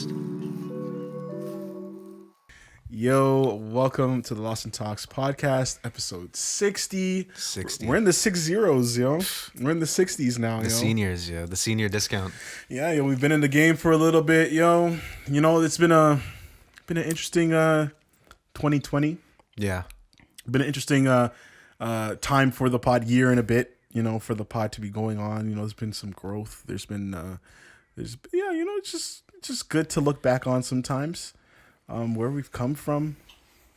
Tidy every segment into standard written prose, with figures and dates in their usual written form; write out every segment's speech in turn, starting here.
podcast. Yo, welcome to the Lost and Talks podcast, episode 60. 60. We're in the 60s, yo. We're in the 60s now, The yo. seniors, yeah. The senior discount. Yeah, yo, we've been in the game for a little bit, yo. You know, it's been an interesting 2020. Yeah. Been an interesting time for the pod, year and a bit, you know, for the pod to be going on. You know, there's been some growth. It's just good to look back on sometimes. Where we've come from,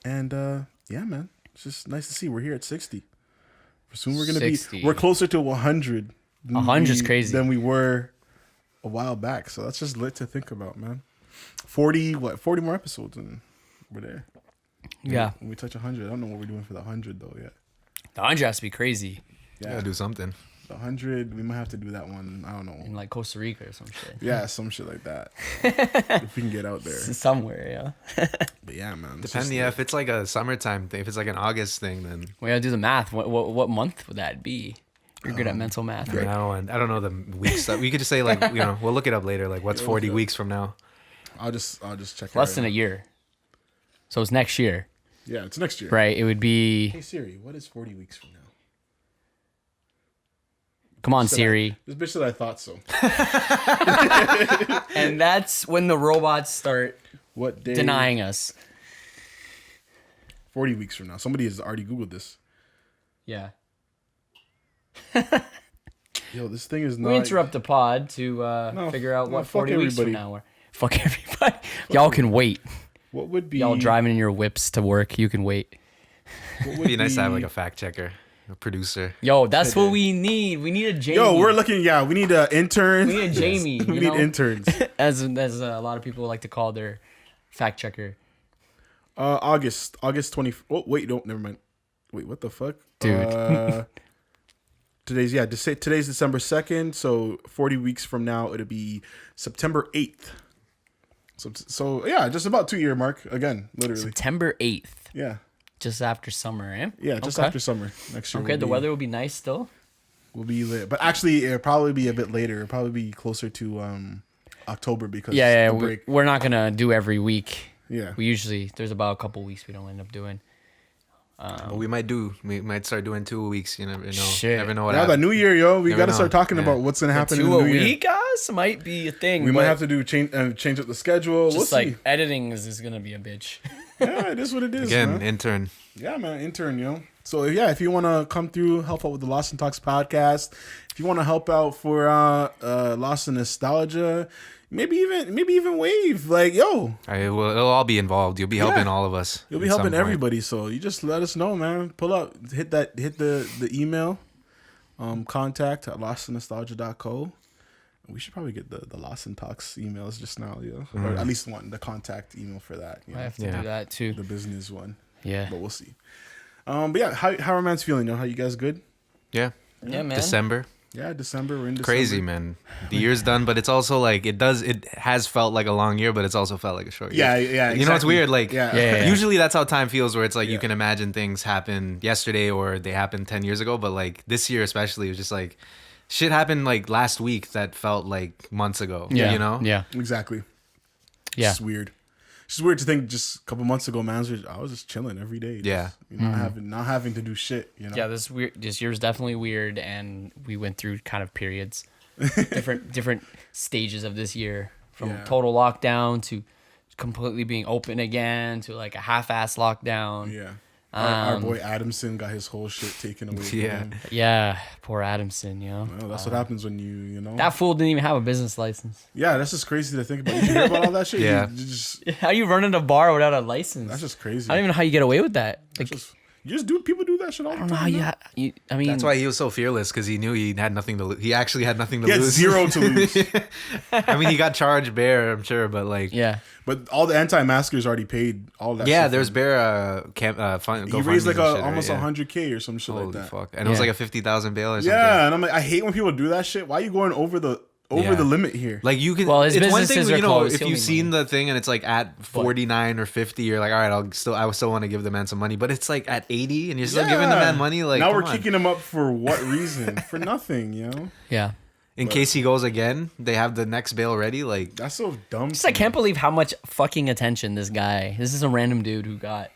and yeah, man, it's just nice to see we're here at 60. Soon we're closer to 100. 100's crazy than we were a while back. So that's just lit to think about, man. 40 more episodes, and we're there. Yeah, when we touch 100, I don't know what we're doing for the 100 though yet. the 100 has to be crazy. Yeah, Gotta do something. the 100, we might have to do that one. I don't know, In like Costa Rica or some shit. yeah, some shit like that. If we can get out there. Somewhere, yeah. But yeah, man. Depending, yeah, if it's like a summertime thing, if it's like an August thing, then We gotta do the math. What month would that be? You're good at mental math. I mean, I don't know the weeks. We could just say like, you know, we'll look it up later. Like, what's 40 weeks from now? I'll just check. Less than a year. So it's next year, Yeah, it's next year. right? It would be. Hey Siri, what is 40 weeks from now? Come on, Siri. This bitch said I thought so. And that's when the robots start What day? denying us. 40 weeks from now. Somebody has already Googled this. Yeah. Yo, this thing is not. We interrupt the pod to figure out what fuck 40 weeks from everybody. now are. Fuck everybody. Y'all can wait. What would be? Y'all driving in your whips to work. You can wait. What would It'd be nice to have like a fact checker, a producer. Yo, that's what we need. We need a Jamie. Yo, we're looking. Yeah, we need interns. We need a Jamie. we you need know? interns. as a lot of people like to call their fact checker. August 20. Oh wait, no, never mind. Wait, what the fuck, Dude. Today's December 2nd. So 40 weeks from now, it'll be September 8th. So yeah, just about 2-year mark again, literally. September 8th, Yeah, just after summer, eh? yeah, just Okay. after summer next year. Okay, the weather will be nice still. will be lit, but actually it'll probably be a bit later. It'll probably be closer to October because Yeah, the break. we're not gonna do every week. Yeah, We usually there's about a couple weeks we don't end up doing. But we might start doing 2 weeks. You never know. Shit. Never know what now the happens. new year, yo, we Never gotta know. start talking Yeah. about what's gonna happen in Two the a new year. week, guys, might be a thing. We might but have to do change up the schedule. We'll just see. like editing is gonna be a bitch. Yeah, it is what it is. Again, man. intern. Yeah, man, intern, yo. So yeah, if you want to come through, help out with the Lost and Talks podcast. If you want to help out for Lost and Nostalgia, maybe even Wave. Like, yo, It'll all be involved. You'll be helping all of us. you'll be at some helping point. everybody. So you just let us know, man. Pull up, hit the email, contact at lostandnostalgia.co. We should probably get the Lost and Talks emails just now, yo, or at least the contact email for that. You I know, have to Yeah. do that too. the business one. Yeah. But we'll see. But yeah, how are man's feeling? Yo, how you guys good? Yeah. Yeah, man. December. Yeah, December. We're in December. Crazy, man. The year's done, but it's also like it has felt like a long year, but it's also felt like a short year. Yeah. You know, it's exactly. weird. Like, Yeah. Yeah. usually that's how time feels, where it's like Yeah. you can imagine things happen yesterday or they happened 10 years ago, but like this year especially, it was just like shit happened like last week that felt like months ago. Yeah. You know? Yeah. Exactly. Yeah. It's just weird. It's just weird to think just a couple months ago, man, I was just chilling every day. Yeah. Not having to do shit, you know? Yeah, this year's definitely weird, and we went through kind of periods, different stages of this year, from Yeah. total lockdown to completely being open again to like a half-ass lockdown. Yeah. Our boy Adamson got his whole shit taken away from Yeah. him. Yeah, poor Adamson, you know. Well, that's what happens when you know. That fool didn't even have a business license. Yeah, that's just crazy to think about. Did you hear about all that shit? Yeah. You just, How you run in a bar without a license? that's just crazy. I don't even know how you get away with that. Like, People do that shit all the I don't know time. how man. I mean, That's why he was so fearless, because he knew he had nothing to lose. He actually had nothing to He had lose. zero to lose. I mean, he got charged bare, I'm sure, but like, yeah. But all the anti-maskers already paid all that yeah, shit. there's bare fund. He raised like GoFundMes and shit, almost right? Yeah. $100K or some shit Holy like that. fuck! And it was Yeah. like a 50,000 bail or something. Yeah, and I'm like, I hate when people do that shit. Why are you going over the Yeah. limit here? Like you can. Well, his it's one thing, businesses are you know, closed. if He'll you've need seen the thing and it's like at 49 or 50, you're like, all right, I would still want to give the man some money. But it's like at 80, and you're still giving the man money. Like now come we're on. kicking him up for what reason? For nothing, you know. Yeah. in case he goes again, they have the next bail ready. Like That's so dumb. Just I can't believe how much fucking attention this guy. This is a random dude who got.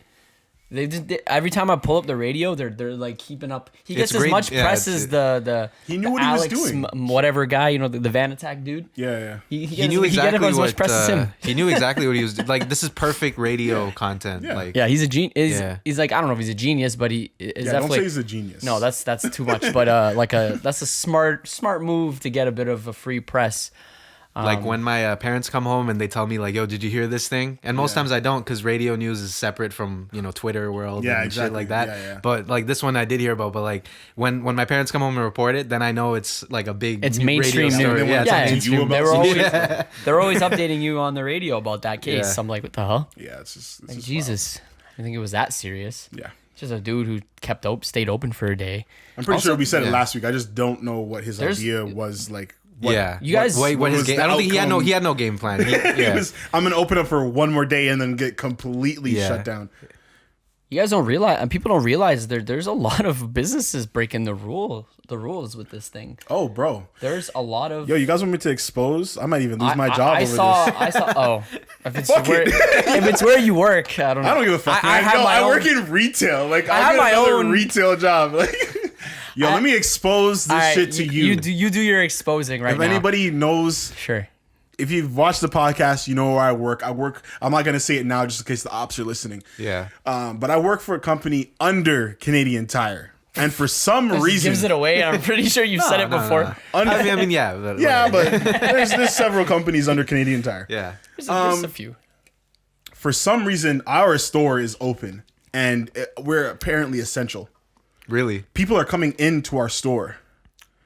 Every time I pull up the radio, they're like keeping up. He gets It's as great. much Yeah, press as the He knew the what he was Alex doing. whatever guy, you know, the Van Attack dude. Yeah. he knew exactly as much what press as him. he knew exactly what he was like. This is perfect radio content. Yeah. Like Yeah, he's a genius. Yeah. He's like, I don't know if he's a genius, but he is Yeah, don't definitely. say he's a genius. No, that's too much. But that's a smart move to get a bit of a free press. Like when my parents come home and they tell me like, "Yo, did you hear this thing?" And most times I don't, because radio news is separate from Twitter world and shit like that. Yeah. But like this one I did hear about. But like when my parents come home and report it, then I know it's like a big It's mainstream radio story. news. They wanna Yeah, talk it's to you mainstream. about They were some always shit. they're always updating you on the radio about that case. Yeah. I'm like, what the hell? Yeah, it's just Like, Jesus, I think it was that serious. Yeah. Just a dude who stayed open for a day. I'm pretty Also- sure we said it yeah. last week. I just don't know what his There's- idea was like. What, Yeah, You guys- what what his was game? the I don't think outcome? he had no game plan. He, It yeah. was, I'm gonna open up for one more day and then get completely Yeah. shut down. You guys don't realize, and people don't realize there's a lot of businesses breaking the rules with this thing. Oh, bro. There's a lot of. Yo, you guys want me to expose? I might even lose my job I over saw, this. I saw. Oh, if it's Fuck where, it. if it's where you work, I don't know. I don't give a fuck. I man. have Yo, my I own, work in retail. Like I I have have my another own- retail job. Like, yo, let me expose this All right, shit to you. You do your exposing right If now. anybody knows, Sure. if you've watched the podcast, you know where I work. I'm not gonna say it now just in case the ops are listening. Yeah. But I work for a company under Canadian Tire, and for some This reason, gives it away. I'm pretty sure you've said it No, before. no. Under- I mean, yeah. But, yeah, but there's several companies under Canadian Tire. yeah. There's a few. For some reason, our store is open, and we're apparently essential. Really. People are coming into our store.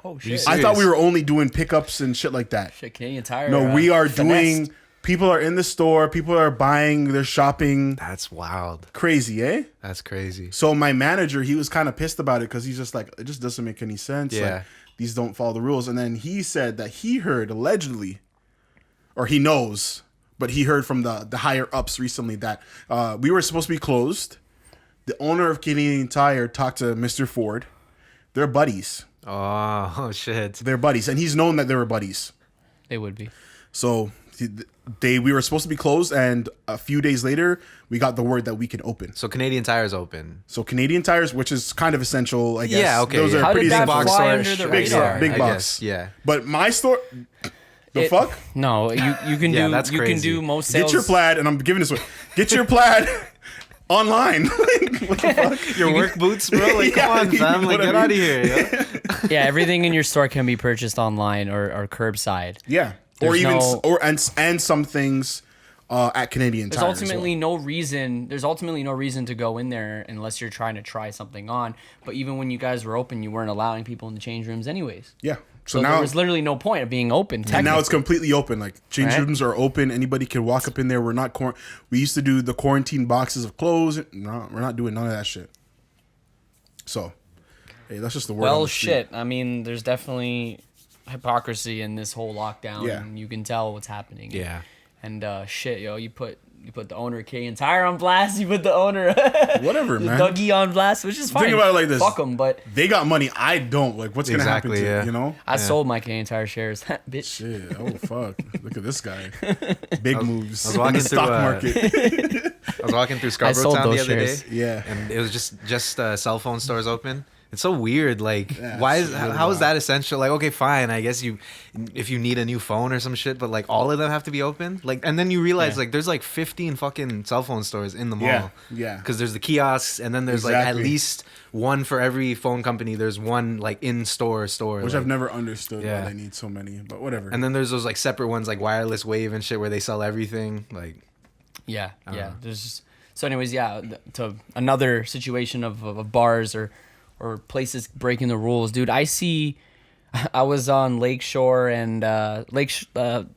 Oh shit! I thought we Serious? were only doing pickups and shit like that. Shit, Canadian Tire. No, we are finessed. doing. People are in the store. People are buying. They're shopping. That's wild. Crazy, eh? That's crazy. So my manager, he was kind of pissed about it because he's just like, it just doesn't make any sense. Yeah. Like, these don't follow the rules. And then he said that he heard allegedly, or he knows, but he heard from the higher ups recently that we were supposed to be closed. The owner of Canadian Tire talked to Mr. Ford. They're buddies. Oh shit. They're buddies, and he's known that they were buddies. They would be. So we were supposed to be closed, and a few days later, we got the word that we can open. So Canadian Tire's open. So Canadian Tires, which is kind of essential, I guess. Yeah, okay, Those yeah. are How pretty did that essential. box fly store, under the sure, radar? big I box. guess, yeah. But my store, the fuck? No, you can Yeah, do that's you can crazy. do most sales. Get your plaid, and I'm giving this away. Get your plaid online. Like, what the fuck? Your work boots, bro. Like, Yeah, come on, you fam. know Like, what I get out of mean? here. Yo. Yeah, everything in your store can be purchased online or curbside. Yeah, There's or even no- and some things at Canadian There's Tire. ultimately no reason. There's ultimately no reason to go in there unless you're trying to try something on. But even when you guys were open, you weren't allowing people in the change rooms, anyways. Yeah. So So there now, was literally no point of being open. and now it's technically. completely open. Like change Right. rooms are open. Anybody can walk up in there. We're not we used to do the quarantine boxes of clothes. No, we're not doing none of that shit. So, hey, that's just the word. on Well, the street. shit. I mean, there's definitely hypocrisy in this whole lockdown. Yeah. And you can tell what's happening. Yeah. And shit, yo, you put the owner of Canadian Tire on blast. You put the owner Whatever, man. Dougie on blast, which is fine. Think about it like this. Fuck them, but They got money. I don't. Like, what's gonna happen Exactly, to yeah. you know? I sold my Canadian Tire shares, bitch. Shit. Oh fuck. Look at this guy. Big moves I was in walking the through, stock market. I was walking through Scarborough sold Town the those other shares. day. Yeah. And it was just cell phone stores open. It's so weird. Like, Yeah, why it's is really how is wild. that essential? Like, okay, fine. I guess if you need a new phone or some shit, but like all of them have to be open. Like, and then you realize Yeah. like there's like 15 fucking cell phone stores in the mall. Yeah, yeah. Because there's the kiosks, and then there's like at Exactly. least one for every phone company. There's one like in store. Which like, I've never understood Yeah. why they need so many, but whatever. And then there's those like separate ones like Wireless Wave and shit where they sell everything. Like, Yeah, yeah. know. There's just so, anyways, yeah. To another situation of bars or places breaking the rules, dude. I was on Lakeshore and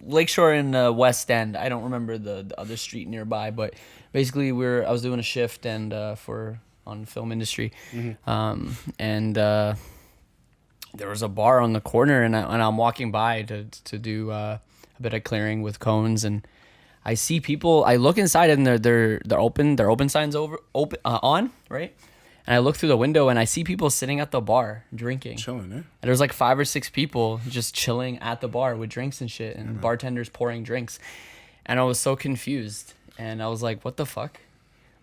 Lakeshore in West End. I don't remember the other street nearby, but basically I was doing a shift and on film industry, and there was a bar on the corner, and I'm walking by to do a bit of clearing with cones, and I see people. I look inside, and they're open. Their open signs on, right? And I look through the window and I see people sitting at the bar drinking. Chilling, eh? And there's like 5 or 6 people just chilling at the bar with drinks and shit, and bartenders pouring drinks. And I was so confused. And I was like, what the fuck?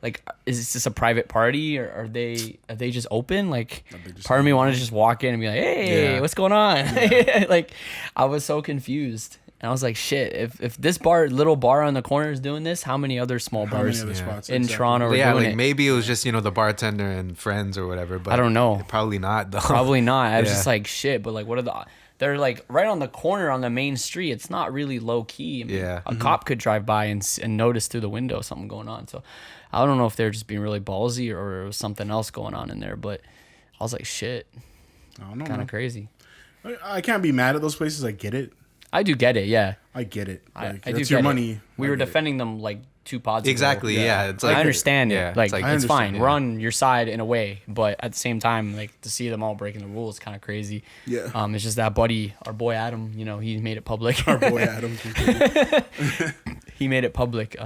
Like, is this a private party, or are they just open? Like, part of me wanted to just walk in and be like, hey, what's going on? Yeah. Like, I was so confused. And I was like, shit, if this little bar on the corner is doing this, how many other small bars spots in Toronto are doing like it? maybe it was just, the bartender and friends or whatever, but I don't know. Probably not though. Probably not. I was just like, shit, but like, what are they're like right on the corner on the main street. It's not really low key. I mean, a cop could drive by and notice through the window something going on. So I don't know if they're just being really ballsy or it was something else going on in there, but I was like, shit, I don't know, kind of crazy. I can't be mad at those places. I get it. I do get it, yeah. I get it. Like, I do that's get your it. money. We were defending them like 2 pods ago. Exactly. Yeah. It's I like, understand it. Like, I it's fine. understand, We're on your side in a way, but at the same time, like, to see them all breaking the rules is kind of crazy. Yeah. It's just that buddy, our boy Adam, he made it public. Our boy Adam. He made it public.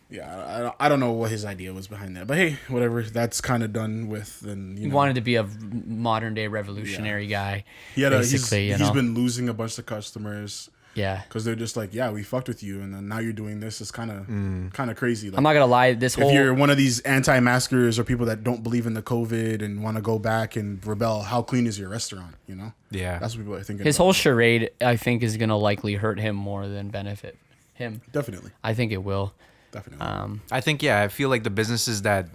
Yeah, I don't know what his idea was behind that, but hey, whatever. That's kind of done with. And He wanted to be a modern day revolutionary guy. He's been losing a bunch of customers. Yeah, because they're just like, yeah, we fucked with you, and then now you're doing this. It's kind of crazy. Like, I'm not gonna lie. If you're one of these anti-maskers or people that don't believe in the COVID and want to go back and rebel, how clean is your restaurant? Yeah, that's what people are thinking. His whole charade, I think, is gonna likely hurt him more than benefit him. Definitely, I think it will. Definitely. I think I feel like the businesses that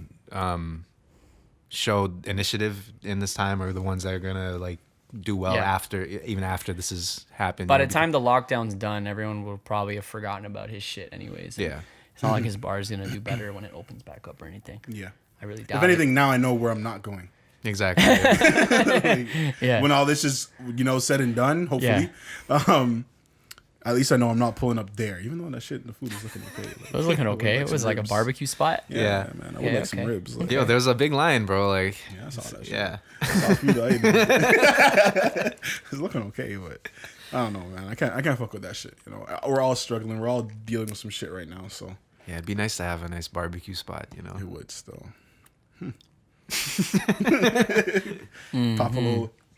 showed initiative in this time are the ones that are gonna like do well even after this has happened. By the time the lockdown's done, everyone will probably have forgotten about his shit anyways. Yeah. It's not like his bar is gonna do better when it opens back up or anything. Yeah. I really doubt If anything, now I know where I'm not going. Exactly. Yeah. When all this is, said and done, hopefully. At least I know I'm not pulling up there, even though that shit in the food was looking okay. It was looking okay. It was like a barbecue spot. Yeah, man. I would like some ribs. Like, Yo, there's a big line, bro. Like, yeah, I saw that shit. Yeah. It's looking okay, but I don't know, man. I can't fuck with that shit. We're all struggling. We're all dealing with some shit right now. So yeah, it'd be nice to have a nice barbecue spot. It would still. Pop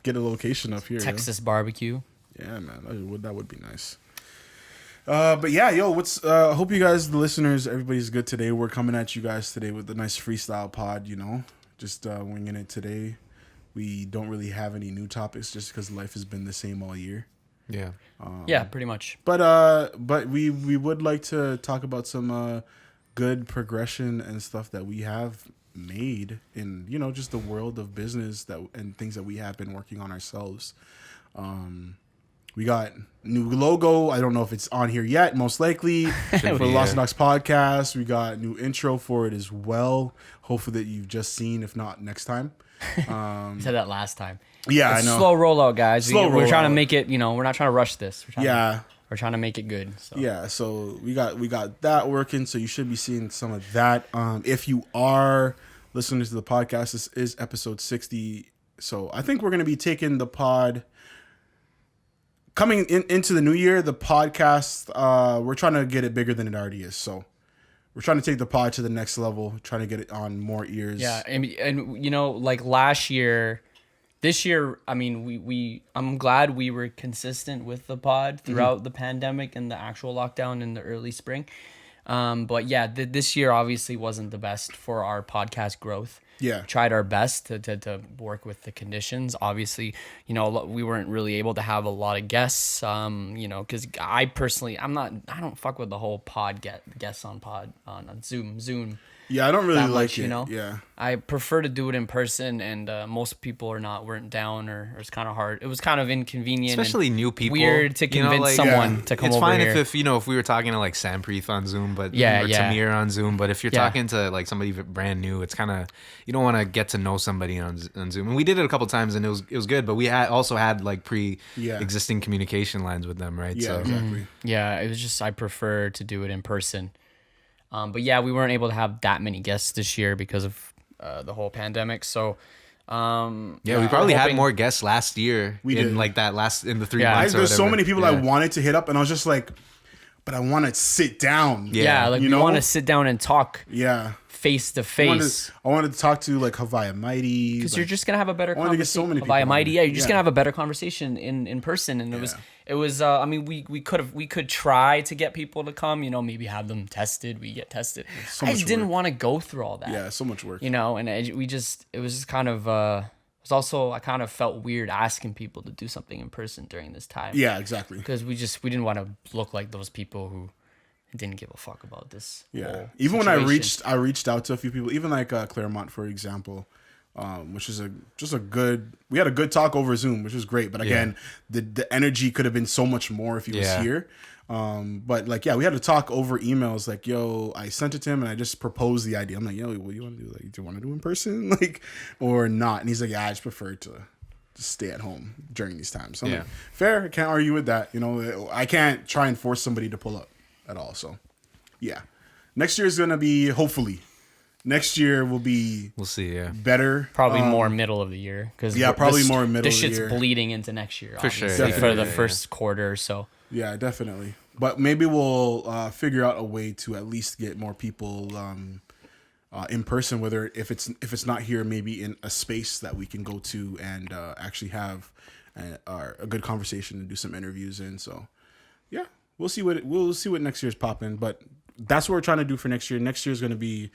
get a location up here. Texas barbecue. Yeah, man. That would be nice. But yeah, yo, hope you guys, the listeners, everybody's good today. We're coming at you guys today with a nice freestyle pod, just winging it today. We don't really have any new topics just because life has been the same all year. Yeah. Yeah, pretty much. But we would like to talk about some good progression and stuff that we have made in, just the world of business and things that we have been working on ourselves. We got new logo. I don't know if it's on here yet. Most likely for the Lost and Docs podcast. We got new intro for it as well. Hopefully that you've just seen. If not, next time. You said that last time. Yeah, It's I know. slow rollout, guys. We're trying to rollout. make it. We're not trying to rush this. We're trying to make it good. So. Yeah, so we got that working. So you should be seeing some of that. If you are listening to the podcast, this is episode 60. So I think we're gonna be taking the pod. Coming into the new year, the podcast, we're trying to get it bigger than it already is. So we're trying to take the pod to the next level, trying to get it on more ears. Yeah, and like last year, this year, I mean, I'm glad we were consistent with the pod throughout the pandemic and the actual lockdown in the early spring. But yeah, this year obviously wasn't the best for our podcast growth. Yeah. Tried our best to work with the conditions. Obviously, we weren't really able to have a lot of guests, because I personally, I don't fuck with the whole guests on Zoom. Yeah, I don't really like much, it. Yeah. I prefer to do it in person, and most people weren't down, or it's kind of hard. It was kind of inconvenient, especially new people. Weird to convince someone to come over here. It's fine if we were talking to like Sampreet on Zoom, but or Tamir on Zoom. But if you're talking to like somebody brand new, it's kind of, you don't want to get to know somebody on Zoom. And we did it a couple times, and it was good. But we also had like existing communication lines with them, right? Yeah, so, exactly. Yeah, it was just I prefer to do it in person. But yeah, we weren't able to have that many guests this year because of the whole pandemic. So we probably had more guests last year. We did like that in the 3 months. There's so many people I wanted to hit up, and I was just like, but I want to sit down. Yeah, like we want to sit down and talk. Yeah. face to face. I wanted to talk to like Havaya Mighty. Because you're just gonna have a better I wanted to get so many people. Havaya Mighty, yeah, you're just gonna have a better conversation in person. And it was. I mean, we could try to get people to come. You know, maybe have them tested. We get tested. I just didn't want to go through all that. Yeah, so much work. You know, and it was just kind of. It was also, I kind of felt weird asking people to do something in person during this time. Yeah, exactly. Because we didn't want to look like those people who didn't give a fuck about this. Yeah. Even when I reached out to a few people, even like Claremont, for example, which is we had a good talk over Zoom, which was great. But again, the energy could have been so much more if he was here. But like, we had to talk over emails. Like, yo, I sent it to him and I just proposed the idea. I'm like, yo, what do you want to do? Like, do you want to do in person, like, or not? And he's like, yeah, I just prefer to just stay at home during these times. So I'm like, fair. I can't argue with that. You know, I can't try and force somebody to pull up at all. So yeah, next year is gonna be, hopefully next year will be, we'll see, better. Probably more middle of the year, because probably more middle of the year. This shit's bleeding into next year for sure, for the first quarter or so. Yeah, definitely. But maybe we'll figure out a way to at least get more people in person, whether if it's not here, maybe in a space that we can go to and actually have a good conversation and do some interviews in. So yeah, we'll see what next year's popping. But that's what we're trying to do for next year. Next year is going to be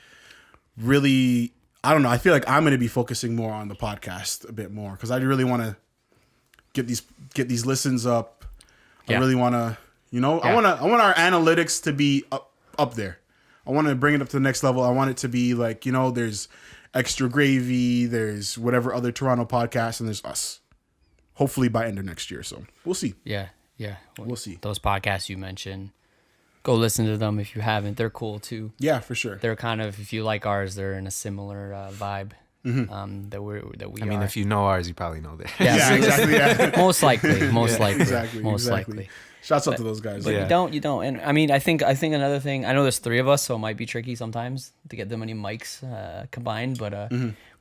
really, I don't know. I feel like I'm going to be focusing more on the podcast a bit more, because I really want to get these listens up. I really want to. You know, I want our analytics to be up there. I want to bring it up to the next level. I want it to be like, you know, there's Extra Gravy, there's whatever other Toronto podcast, and there's us. Hopefully by end of next year. So we'll see. Yeah. We'll see. Those podcasts you mentioned, go listen to them if you haven't. They're cool too. Yeah, for sure. They're kind of, if you like ours, they're in a similar vibe. That we I mean, if you know ours, you probably know that. Yeah, exactly. Yeah. Most likely. Exactly. Shouts out to those guys. But you don't. And I mean, I think another thing, I know there's 3 of us, so it might be tricky sometimes to get that many mics combined, but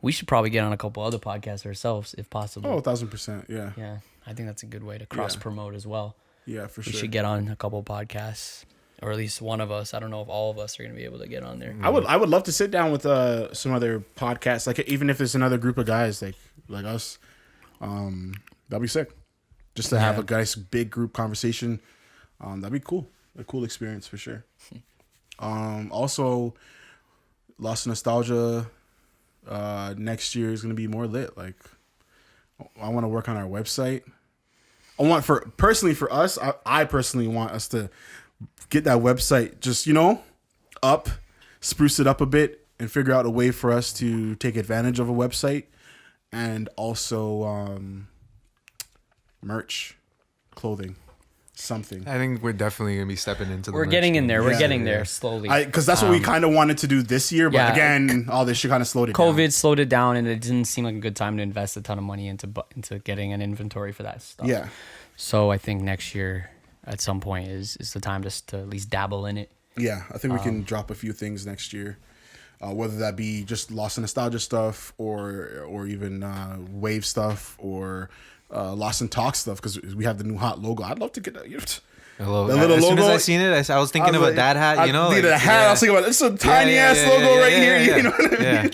we should probably get on a couple other podcasts ourselves if possible. Oh, 1,000%. Yeah. Yeah. I think that's a good way to cross promote as well. Yeah, for sure. We should get on a couple podcasts, or at least one of us. I don't know if all of us are going to be able to get on there. I would love to sit down with some other podcasts, like even if it's another group of guys like us. That'd be sick. Just to have a nice big group conversation. That'd be cool. A cool experience for sure. Also, Lost Nostalgia next year is gonna be more lit. Like, I want to work on our website. Personally for us, I personally want us to get that website just, you know, up, spruce it up a bit, and figure out a way for us to take advantage of a website, and also merch, clothing, something. I think we're definitely gonna be stepping into. We're getting in there. We're getting there slowly. Because that's what we kind of wanted to do this year, but again, all this shit kind of slowed it down. COVID slowed it down, and it didn't seem like a good time to invest a ton of money into getting an inventory for that stuff. Yeah. So I think next year, at some point, is the time just to at least dabble in it. Yeah, I think we can drop a few things next year. Whether that be just Lost in Nostalgia stuff, or even Wave stuff, or Lost in Talk stuff, because we have the new hot logo. I'd love to get that. The little logo. As soon as I seen it, I was thinking of a dad hat. You know, the hat. I was thinking about it's a tiny ass logo right here. You know what I mean?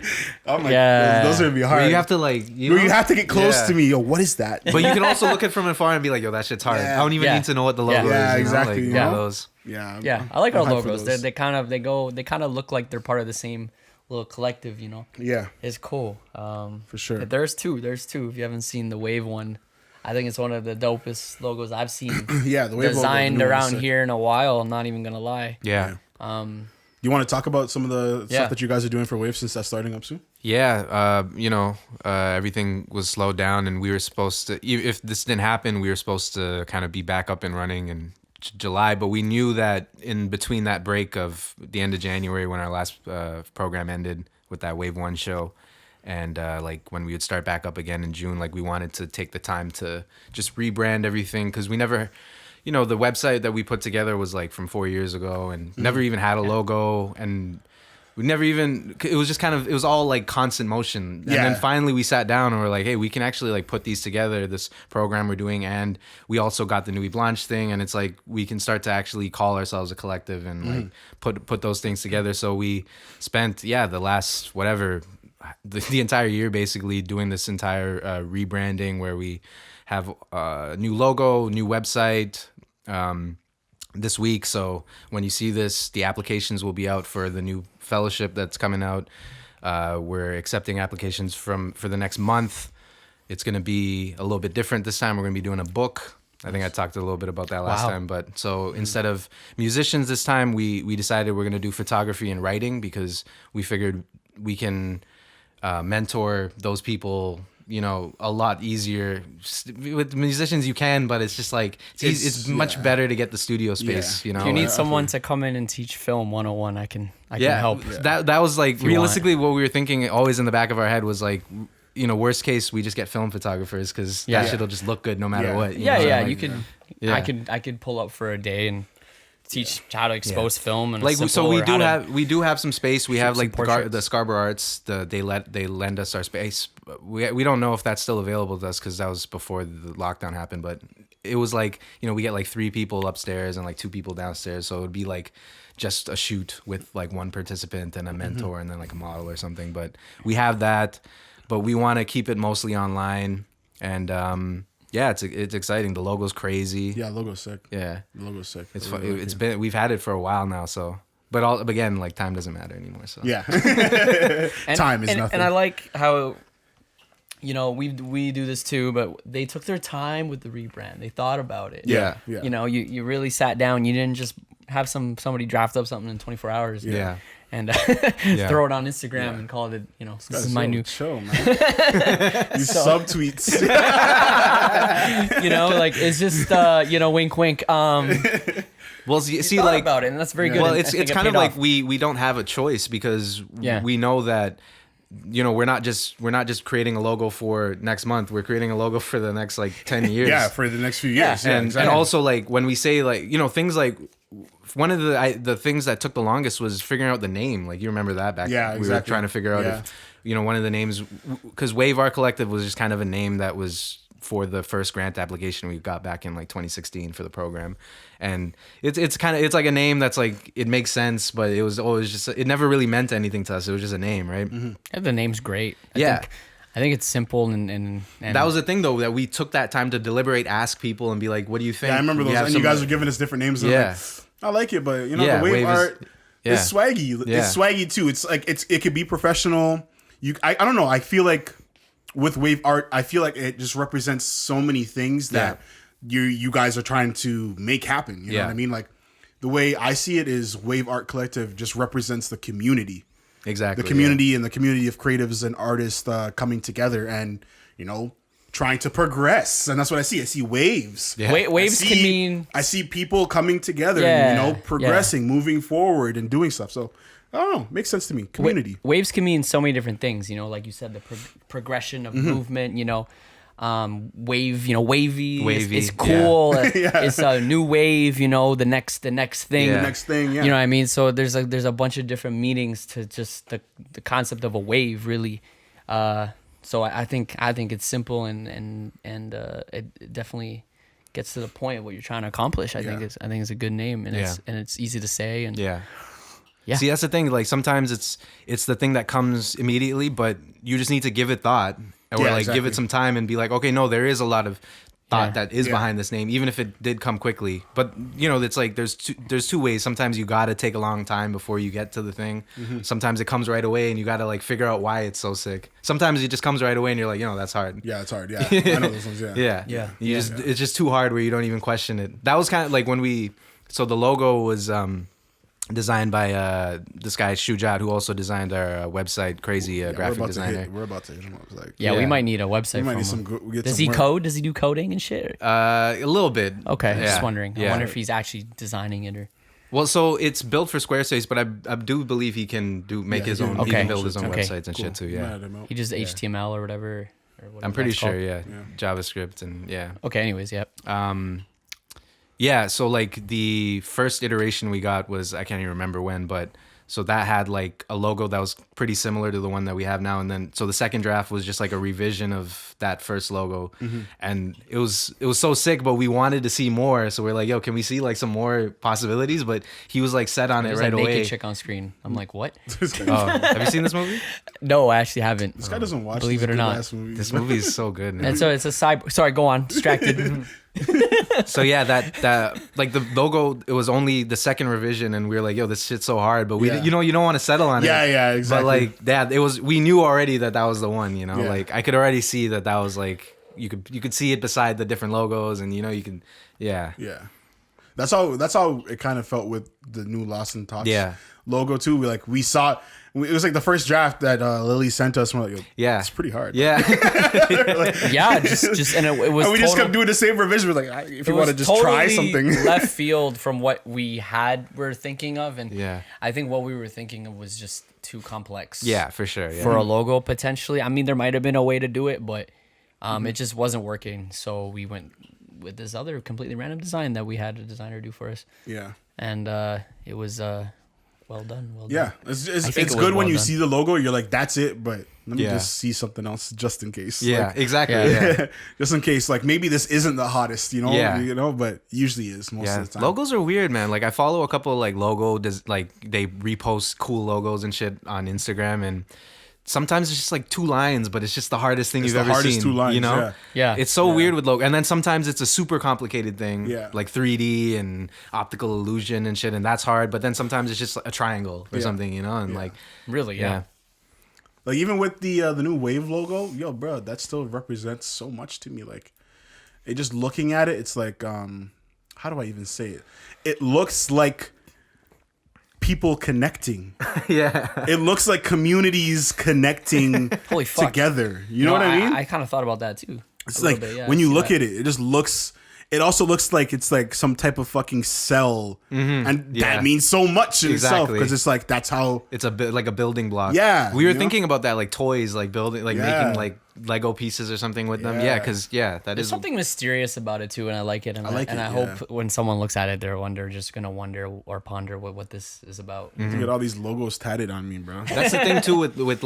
I'm like, those are gonna be hard. Where you have to you have to get close to me. Yo, what is that? But you can also look at it from afar and be like, yo, that shit's hard. I don't even need to know what the logo is. Yeah, exactly. You know? Those. Yeah, I like our logos. They kind of look like they're part of the same little collective. You know. Yeah, it's cool. For sure. There's two. If you haven't seen the Wave one. I think it's one of the dopest logos I've seen. Yeah, the Wave designed around here in a while. I'm not even gonna lie. Yeah. You want to talk about some of the stuff that you guys are doing for Wave since that's starting up soon? Yeah. Everything was slowed down, and we were supposed to. If this didn't happen, we were supposed to kind of be back up and running in July. But we knew that in between that break of the end of January, when our last program ended with that Wave 1 show. And when we would start back up again in June, we wanted to take the time to just rebrand everything, because we never, the website that we put together was from 4 years ago and never even had a logo. And we never even, it was just kind of, it was all like constant motion. And then finally we sat down and we're like, hey, we can actually like put these together, this program we're doing. And we also got the Nuit Blanche thing. And it's like, we can start to actually call ourselves a collective and like put those things together. So we spent, the last, whatever, the entire year basically doing this entire rebranding where we have a new logo, new website, this week. So when you see this, the applications will be out for the new fellowship that's coming out. We're accepting applications for the next month. It's going to be a little bit different this time. We're going to be doing a book. I think I talked a little bit about that last time. But so instead of musicians this time, we decided we're going to do photography and writing because we figured we can mentor those people, a lot easier. With musicians you can, but it's just like it's much better to get the studio space. If you need someone to come in and teach film 101, I can help. That was like realistically what we were thinking always in the back of our head was like, worst case we just get film photographers because that shit'll just look good no matter what. You could. I could pull up for a day and teach how to expose film and like so we do have some space. We have like the Scarborough Arts. They lend us our space. We don't know if that's still available to us because that was before the lockdown happened. But it was like we get like 3 people upstairs and like 2 people downstairs. So it would be like just a shoot with like 1 participant and a mentor and then like a model or something. But we have that. But we want to keep it mostly online and. It's exciting. The logo's crazy. Yeah, logo's sick. Yeah, the logo's sick. It's fun. It's been we've had it for a while now. So, but again, like time doesn't matter anymore. So time is nothing. And I like how, we do this too. But they took their time with the rebrand. They thought about it. Yeah. You really sat down. You didn't just have somebody draft up something in 24 hours. Yeah. And throw it on Instagram and call it, this is my new show, man. You subtweets. Like it's just, wink, wink. Well, see, like about it, and that's very good. Well, it's kind of like we don't have a choice because we know that we're not just creating a logo for next month. We're creating a logo for the next like 10 years. Yeah, for the next few years. And also like when we say like things like. One of the things that took the longest was figuring out the name. Like you remember that back. Yeah, exactly. We were trying to figure out if one of the names because Wave Art Collective was just kind of a name that was for the first grant application we got back in like 2016 for the program, and it's like a name that's like it makes sense, but it was always just it never really meant anything to us. It was just a name, right? And the name's great. I think it's simple and that was the thing though that we took that time to deliberate, ask people, and be like, "What do you think?" Yeah, I remember those, and you guys were giving us different names. And I like it, but the wave art is swaggy. It's swaggy too. It's like it could be professional. I don't know. I feel like with wave art, I feel like it just represents so many things that you guys are trying to make happen. You know what I mean? Like the way I see it is Wave Art Collective just represents the community. Exactly. The community and the community of creatives and artists coming together and trying to progress, and that's what I see. I see waves. Yeah. Waves can mean I see people coming together, and progressing, moving forward, and doing stuff. So I don't know, makes sense to me. Community. Waves can mean so many different things. Like you said, the progression of movement. Wave. Wavy. Is cool. It's a new wave. The next thing. The next thing. Yeah. You know what I mean? So there's a bunch of different meanings to just the concept of a wave, really. So I think it's simple and it definitely gets to the point of what you're trying to accomplish. I think it's a good name and it's easy to say and yeah. See, that's the thing. Like sometimes it's the thing that comes immediately, but you just need to give it thought or give it some time and be like, okay, no, there is a lot of thought that is behind this name, even if it did come quickly. But it's like there's two ways. Sometimes you gotta take a long time before you get to the thing. Sometimes it comes right away and you gotta like figure out why it's so sick. Sometimes it just comes right away and you're like, that's hard. Yeah, it's hard. Yeah, I know those ones. Yeah. It's just too hard where you don't even question it. That was kind of like when so the logo was designed by this guy Shujat, who also designed our website. Crazy graphic designer. We're about to hit him up. Like, we might need a website. We might need some. Does he code? Does he do coding and shit? A little bit. Okay, just wondering. I wonder if he's actually designing it or. Well, so it's built for Squarespace, but I do believe he can make his own. He can build his own websites and shit too. Yeah. He does HTML or whatever. I'm pretty sure. Yeah. JavaScript and Okay. Anyways, yep. Yeah, so like the first iteration we got was I can't even remember when, but So that had like a logo that was pretty similar to the one that we have now. And then so the second draft was just like a revision of that first logo. And it was so sick, but we wanted to see more. So we're like, yo, can we see like some more possibilities? But he was like set on it There's right a naked away. chick on screen. I'm like, what? Oh, have you seen this movie? No, I actually haven't. This guy doesn't watch Believe these it or not. good-ass movies. This movie is so good, man. And so it's a side. Sorry, go on. Distracted. So yeah, that like the logo, it was only the second revision, and we were like, "Yo, this shit's so hard," but we, Yeah. you don't want to settle on it. Yeah, exactly. But like that, it was. We knew already that was the one. Yeah. Like I could already see that was like you could see it beside the different logos, and you can, yeah, Yeah, that's how it kind of felt with the new Lost and Talks Yeah. logo too. We saw it was like the first draft that Lily sent us. And we're like, yo, Yeah. it's pretty hard. yeah, Yeah, just and it was. And we just total- kept doing the same revision. We're like, if it you want to was just try totally something, left field from what were thinking of, and Yeah. I think what we were thinking of was just too complex. yeah, for sure. Yeah. For a logo potentially, I mean, there might have been a way to do it, but it just wasn't working. So we went with this other completely random design that we had a designer do for us, yeah. and it was well done. Well done. Yeah, I it's think good it was when well you done. see the logo, you're like, that's it. But let me Yeah. just see something else just in case. yeah, Like, exactly. Yeah. Yeah. just in case, like maybe this isn't the hottest, Yeah. but usually is most Yeah, of the time. logos are weird, man. Like I follow a couple like like they repost cool logos and shit on Instagram, and sometimes it's just like 2 lines, but it's just the hardest thing It's you've the ever hardest seen. 2 lines, you know? Yeah. It's so weird with logo, and then sometimes it's a super complicated thing, Yeah. like 3D and optical illusion and shit, and that's hard. But then sometimes it's just a triangle or Yeah. something, and like Really, yeah. yeah. Like even with the new Wave logo, yo, bro, that still represents so much to me. Like, it just looking at it, it's like, how do I even say it? It looks like people connecting. yeah. It looks like communities connecting Holy fuck. together. You know what I mean? I kind of thought about that too. It's like when you look at it, it just looks. It also looks like it's like some type of fucking cell, and Yeah. that means so much in itself Exactly. because it's like that's how. It's like a building block. Yeah, we were you know? thinking about that, like toys, like building, like Yeah. making like Lego pieces or something with them. Yeah. Yeah, because that There's is something mysterious about it too, and I like it. And I like it, I yeah. hope when someone looks at it, they're just gonna wonder or ponder what this is about. To get all these logos tatted on me, bro. That's the thing too with with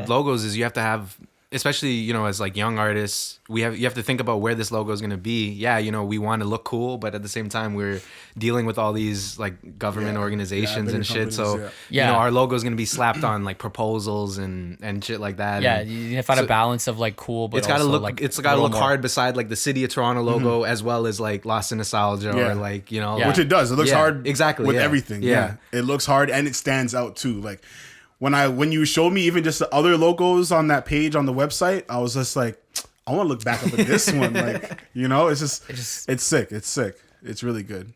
logos is you have to have, especially as like young artists, you have to think about where this logo is going to be. Yeah, we want to look cool, but at the same time we're dealing with all these like government Yeah. organizations Yeah, and bigger shit. companies, So yeah. Yeah. our logo is going to be slapped on like proposals and shit like that. Yeah, and you find a balance of like cool, but it's got to also, look like it's a got to little look more- hard beside like the City of Toronto logo as well as like Lost in Nostalgia Yeah. or like Yeah. Which it does. It looks Yeah, hard. exactly, with yeah. everything. Yeah. Yeah, it looks hard and it stands out too. Like when you showed me even just the other logos on that page on the website, I was just like, I want to look back up at this one. Like it's sick. It's sick. It's really good.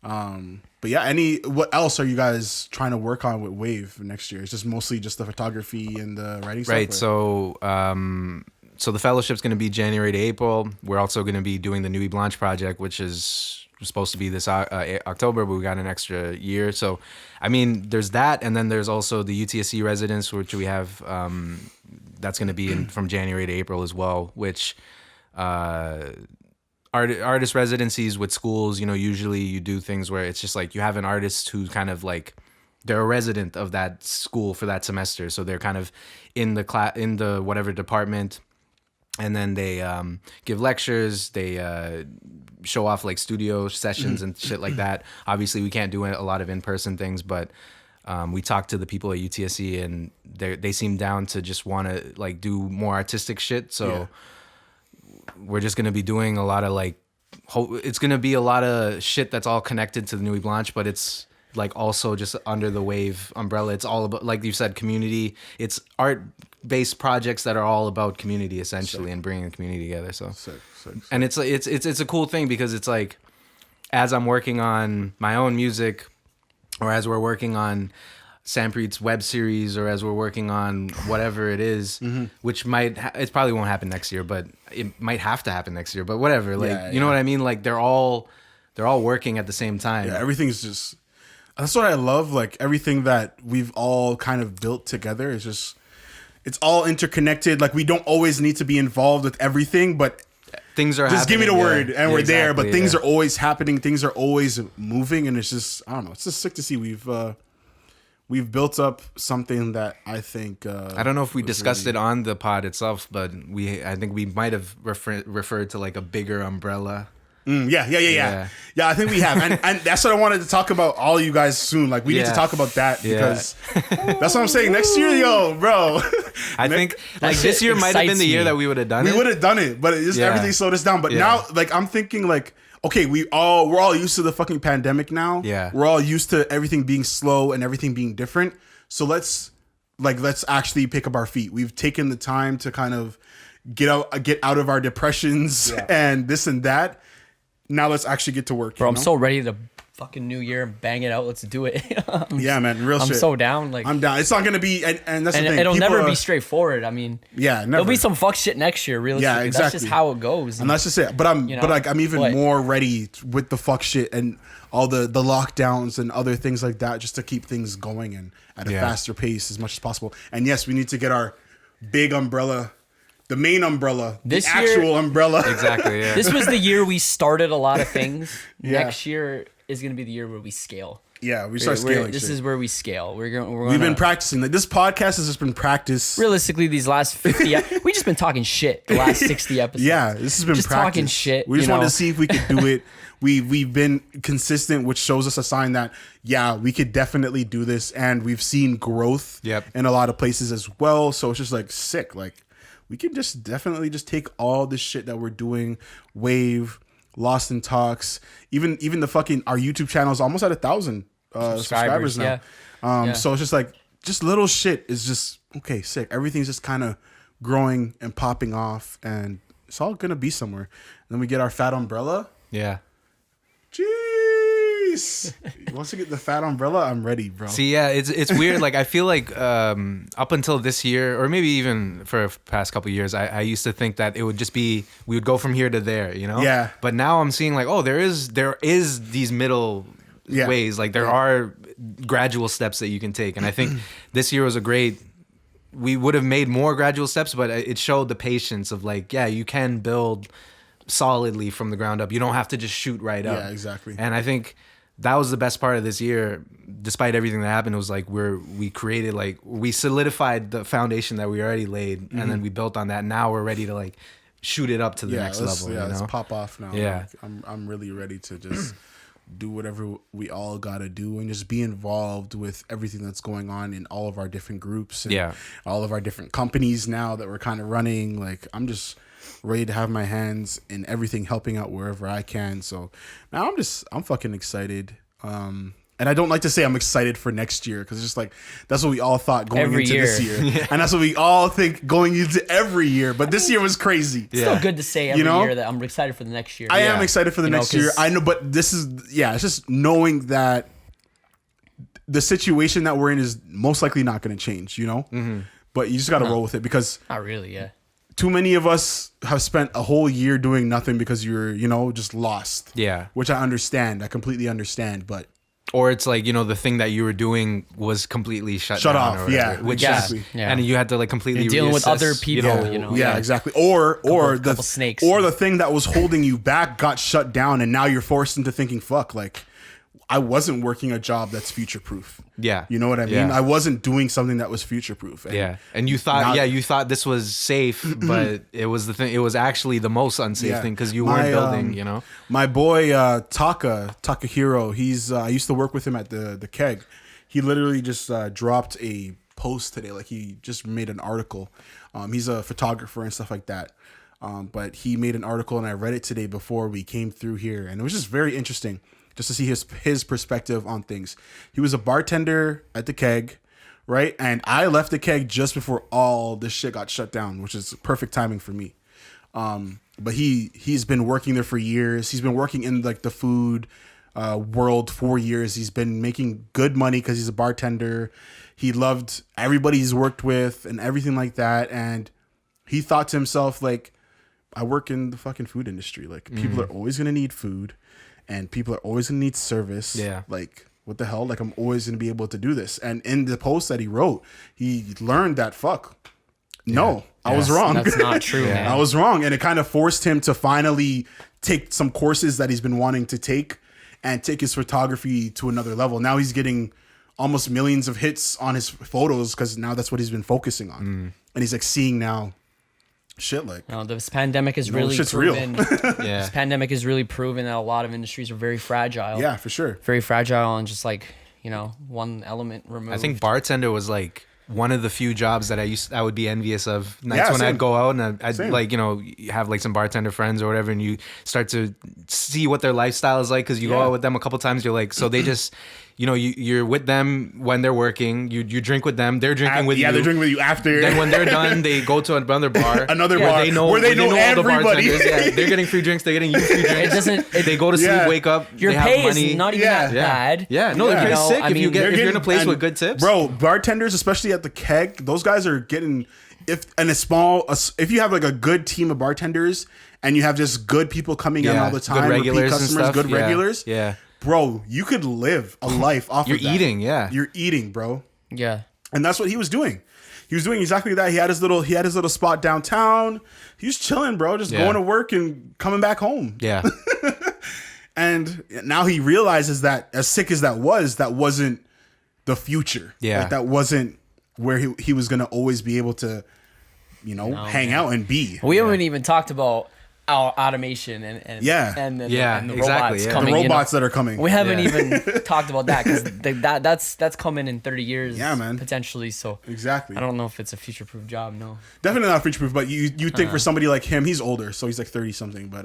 But yeah, what else are you guys trying to work on with Wave next year? It's just mostly just the photography and the writing stuff. Right. or- So the fellowship's going to be January to April. We're also going to be doing the Nuit Blanche project, which is supposed to be this October, but we got an extra year. So, I mean, there's that, and then there's also the UTSC residence, which we have. That's going to be from January to April as well. Which artist residencies with schools, usually you do things where it's just like you have an artist who's kind of like they're a resident of that school for that semester, so they're kind of in the whatever department. And then they give lectures, they show off like studio sessions and shit like that. Obviously, we can't do a lot of in-person things, but we talked to the people at UTSC and they seem down to just want to like do more artistic shit. So we're just going to be doing a lot of like, it's going to be a lot of shit that's all connected to the Nuit Blanche, but it's like also just under the Wave umbrella. It's all about, like you said, community. It's art-based projects that are all about community essentially and bringing the community together. So, Sick. and it's a cool thing because it's like, as I'm working on my own music, or as we're working on Sampreet's web series, or as we're working on whatever it is, which it probably won't happen next year, but it might have to happen next year. But whatever, like you know what I mean? Like they're all working at the same time. Yeah, everything's just. That's what I love. Like everything that we've all kind of built together is just. It's all interconnected. Like we don't always need to be involved with everything, but Things are just give me the happening, word yeah. and Yeah, we're there. exactly, But things yeah. are always happening. Things are always moving, and it's just I don't know. It's just sick to see we've we've built up something that I think I don't know if we was discussed really- it on the pod itself, but I think we might have referred to like a bigger umbrella. Yeah. I think we have, and that's what I wanted to talk about. All you guys soon, like we need to Yeah. talk about that Yeah. because that's what I'm saying. Next year, yo, bro, I think like shit this year might have been excites the year me. that we would have done we it. would have done it, but it's Yeah. everything slowed us down. But Yeah. now, like I'm thinking, like okay, we're all used to the fucking pandemic now. Yeah. we're all used to everything being slow and everything being different. So let's actually pick up our feet. We've taken the time to kind of get out of our depressions and this and that. Now let's actually get to work. Bro, you I'm know? so ready to fucking new year and bang it out. Let's do it. Yeah, man, real I'm shit. so down. Like, I'm down. It's not gonna be, and that's and the thing. it'll People never are- be straightforward. I mean, Yeah, never. there'll be some fuck shit next year. Realistically, Yeah, That's exactly. just how it goes. And that's just it. But I'm, You know? but like I'm even What? more ready with the fuck shit and all the lockdowns and other things like that, just to keep things going and at a Yeah. faster pace as much as possible. And yes, we need to get our big umbrella, the main umbrella, This the year- actual umbrella. Exactly. Yeah. This was the year we started a lot of things. Yeah. Next year is gonna be the year where we scale. Yeah, we start scaling. This shit. is where we scale. We're gonna. We've been practicing. Like this podcast has just been practice. Realistically, these last 50, we just been talking shit the last 60 episodes. Yeah, this has been Just practice. talking shit, We just you wanted know? to see if we could do it. We've been consistent, which shows us a sign that we could definitely do this, and we've seen growth Yep. in a lot of places as well. So it's just like sick. Like we can just definitely just take all this shit that we're doing, Wave, Lost in Talks, even the fucking our YouTube channel is almost at 1,000 subscribers now. Yeah. Yeah. So it's just like just little shit is just okay, sick. Everything's just kind of growing and popping off, and it's all gonna be somewhere. And then we get our fat umbrella. Yeah. Jeez. Once we get the fat umbrella, I'm ready, bro. See, yeah, it's weird. Like I feel like up until this year, or maybe even for the past couple of years, I used to think that it would just be we would go from here to there, you know. Yeah. But now I'm seeing like, oh, there is these middle Yeah. ways. Like there are gradual steps that you can take, and I think this year was a great. We would have made more gradual steps, but it showed the patience of like, yeah, you can build solidly from the ground up. You don't have to just shoot right up. Yeah, exactly. And I think that was the best part of this year, despite everything that happened. It was like we solidified the foundation that we already laid, and then we built on that. Now we're ready to like shoot it up to the next level. Yeah, you let's know? pop off now. Yeah. Like, I'm really ready to just do whatever we all gotta do and just be involved with everything that's going on in all of our different groups and Yeah. all of our different companies now that we're kind of running. Like I'm just ready to have my hands in everything, helping out wherever I can. So now I'm fucking excited. And I don't like to say I'm excited for next year because it's just like that's what we all thought going Every into this year. year, and that's what we all think going into every year. But this year was crazy. It's still good to say every You know? year that I'm excited for the next year. I am excited for the You know, next year. 'cause- I know, but this is it's just knowing that the situation that we're in is most likely not going to change. You know, but you just got to roll with it because Not really, yeah. too many of us have spent a whole year doing nothing because you're just lost. Yeah. Which I understand. I completely understand, but. Or it's like, the thing that you were doing was completely shut Shut down off, or whatever, yeah, which exactly. is, Yeah. and you had to like completely You're dealing with reassess, other people, you know. Yeah, Yeah. exactly. Or couple snakes. or the thing that was holding you back got shut down, and now you're forced into thinking, "Fuck!" Like, I wasn't working a job that's future proof. Yeah. You know what I mean? Yeah. I wasn't doing something that was future proof. Yeah, and you thought, Now- you thought this was safe, but it was the thing. It was actually the most unsafe Yeah. thing because you My, weren't building. My boy Takahiro, he's I used to work with him at the keg. He literally just dropped a post today. Like he just made an article. He's a photographer and stuff like that. But he made an article and I read it today before we came through here, and it was just very interesting just to see his perspective on things. He was a bartender at the keg, right? And I left the keg just before all this shit got shut down, which is perfect timing for me. But he's been working there for years. He's been working in like the food world for years. He's been making good money because he's a bartender. He loved everybody he's worked with and everything like that. And he thought to himself, like, I work in the fucking food industry. Like, people are always gonna need food, and people are always gonna need service. Yeah. Like, what the hell? Like, I'm always gonna be able to do this. And in the post that he wrote, he learned that no, I was wrong. That's not true, man. I was wrong. And it kind of forced him to finally take some courses that he's been wanting to take and take his photography to another level. Now he's getting almost millions of hits on his photos because now that's what he's been focusing on, and he's like seeing now, shit like. No, this pandemic has really shit's proven. real. Yeah. This pandemic has really proven that a lot of industries are very fragile. Yeah, for sure. Very fragile, and just like one element removed. I think bartender was like one of the few jobs that I would be envious of. Nights when same. I'd go out and I'd Same. like, have like some bartender friends or whatever, and you start to see what their lifestyle is like because you go out with them a couple times. You're like, so they just, you're with them when they're working. You drink with them. They're drinking with you. Yeah, they're drinking with you after. Then when they're done, they go to another bar. Another bar where they know all the everybody. bartenders. Yeah, they're getting free drinks. They're getting you free drinks. They go to sleep, Yeah. wake up. your they have pay money. is not even Yeah. that Yeah. bad. Yeah, no, they're Yeah. pretty sick I if mean, if you're in a place and- with good tips. Bro, bartenders, especially at the keg, those guys are getting if you have like a good team of bartenders and you have just good people coming in all the good time, regulars repeat and customers, stuff. good Yeah. regulars. Yeah. Bro, you could live a life off You're of that. eating, yeah. You're eating, bro. Yeah. And that's what he was doing. He was doing exactly that. He had his little spot downtown. He was chilling, bro, just Yeah. going to work and coming back home. Yeah. And now he realizes that as sick as that wasn't the future. Yeah. Like, that wasn't where he was gonna always be able to, hang out and be. We haven't even talked about our automation and Yeah. and the, Yeah, and the exactly, robots yeah. coming. The robots that are coming. We haven't Yeah. even talked about that because that's coming in 30 years. Yeah, man. Potentially. So Exactly. I don't know if it's a future-proof job. No. Definitely not future proof, but you think for somebody like him, he's older, so he's like 30 something, but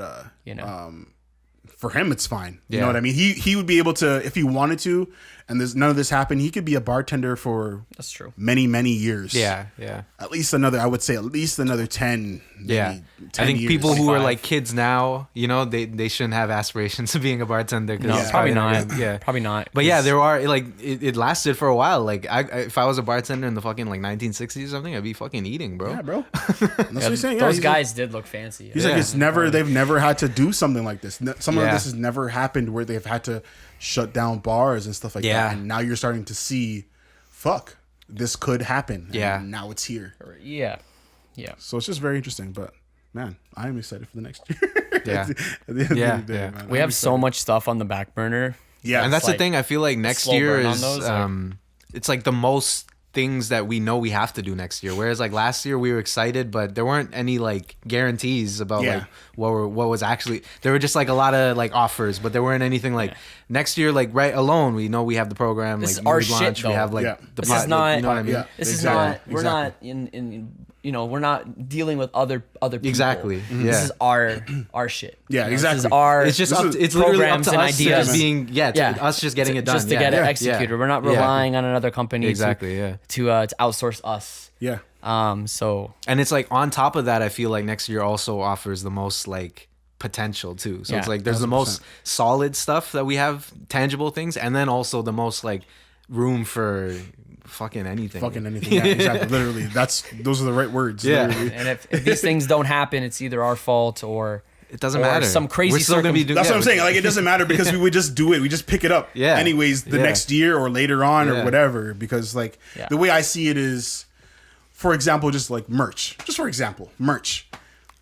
for him it's fine. You Yeah. know what I mean? He would be able to, if he wanted to, and there's none of this happened, he could be a bartender for That's true. many, many years. Yeah. Yeah. At least another 10, maybe Yeah. 10 I think years. people who are 25. like kids now, they shouldn't have aspirations of being a bartender. 'Cause No, it's probably gonna- not. Yeah. Probably not. But yeah, there are like it lasted for a while. Like if I was a bartender in the fucking like 1960s or something, I'd be fucking eating, bro. Yeah, bro. That's what he's saying. Yeah, Those he's guys did look fancy. He's Yeah. like, they've never had to do something like this. Some of Yeah. this has never happened where they've had to shut down bars and stuff like Yeah. that. And now you're starting to see, fuck, this could happen. And Yeah. now it's here. Yeah. Yeah. So it's just very interesting. But man, I am excited for the next year. Yeah. At the end Yeah, of the day, yeah. man. We I'm have so excited. much stuff on the back burner. Yeah. And that's the like thing. I feel like next slow year burn on is those, like- it's like the most things that we know we have to do next year. Whereas like last year we were excited, but there weren't any like guarantees about Yeah. like what was actually. There were just like a lot of like offers, but there weren't anything like next year. Like right alone, we know we have the program. This like is our relaunch, shit, We though. have like Yeah. the This pot- is like, not- you know what I mean? Yeah. This is Exactly. not. We're not in. We're not dealing with other people. Exactly. Mhm. This Yeah. is our shit. Yeah, This exactly. is our. It's just This up, is it's literally up programs to and us to ideas. just being to us just getting it done. just to yeah. get it Yeah. executed. Yeah. We're not Yeah. relying on another company Exactly. Yeah. to outsource us. Yeah. So And it's like on top of that, I feel like next year also offers the most like potential too. So Yeah, it's like there's the most solid stuff that we have, tangible things, and then also the most like room for fucking anything. Fucking anything. Yeah, exactly. Literally. Those are the right words. Yeah. Literally. and if these things don't happen, it's either our fault or It doesn't or matter. some crazy We're still gonna be doing. That's yeah, what I'm saying. Like, it doesn't matter because we would just do it. We just pick it up. Yeah. Anyways, the Yeah. next year or later on or Yeah. whatever. Because like Yeah. the way I see it is, for example, just like merch. Just for example, merch.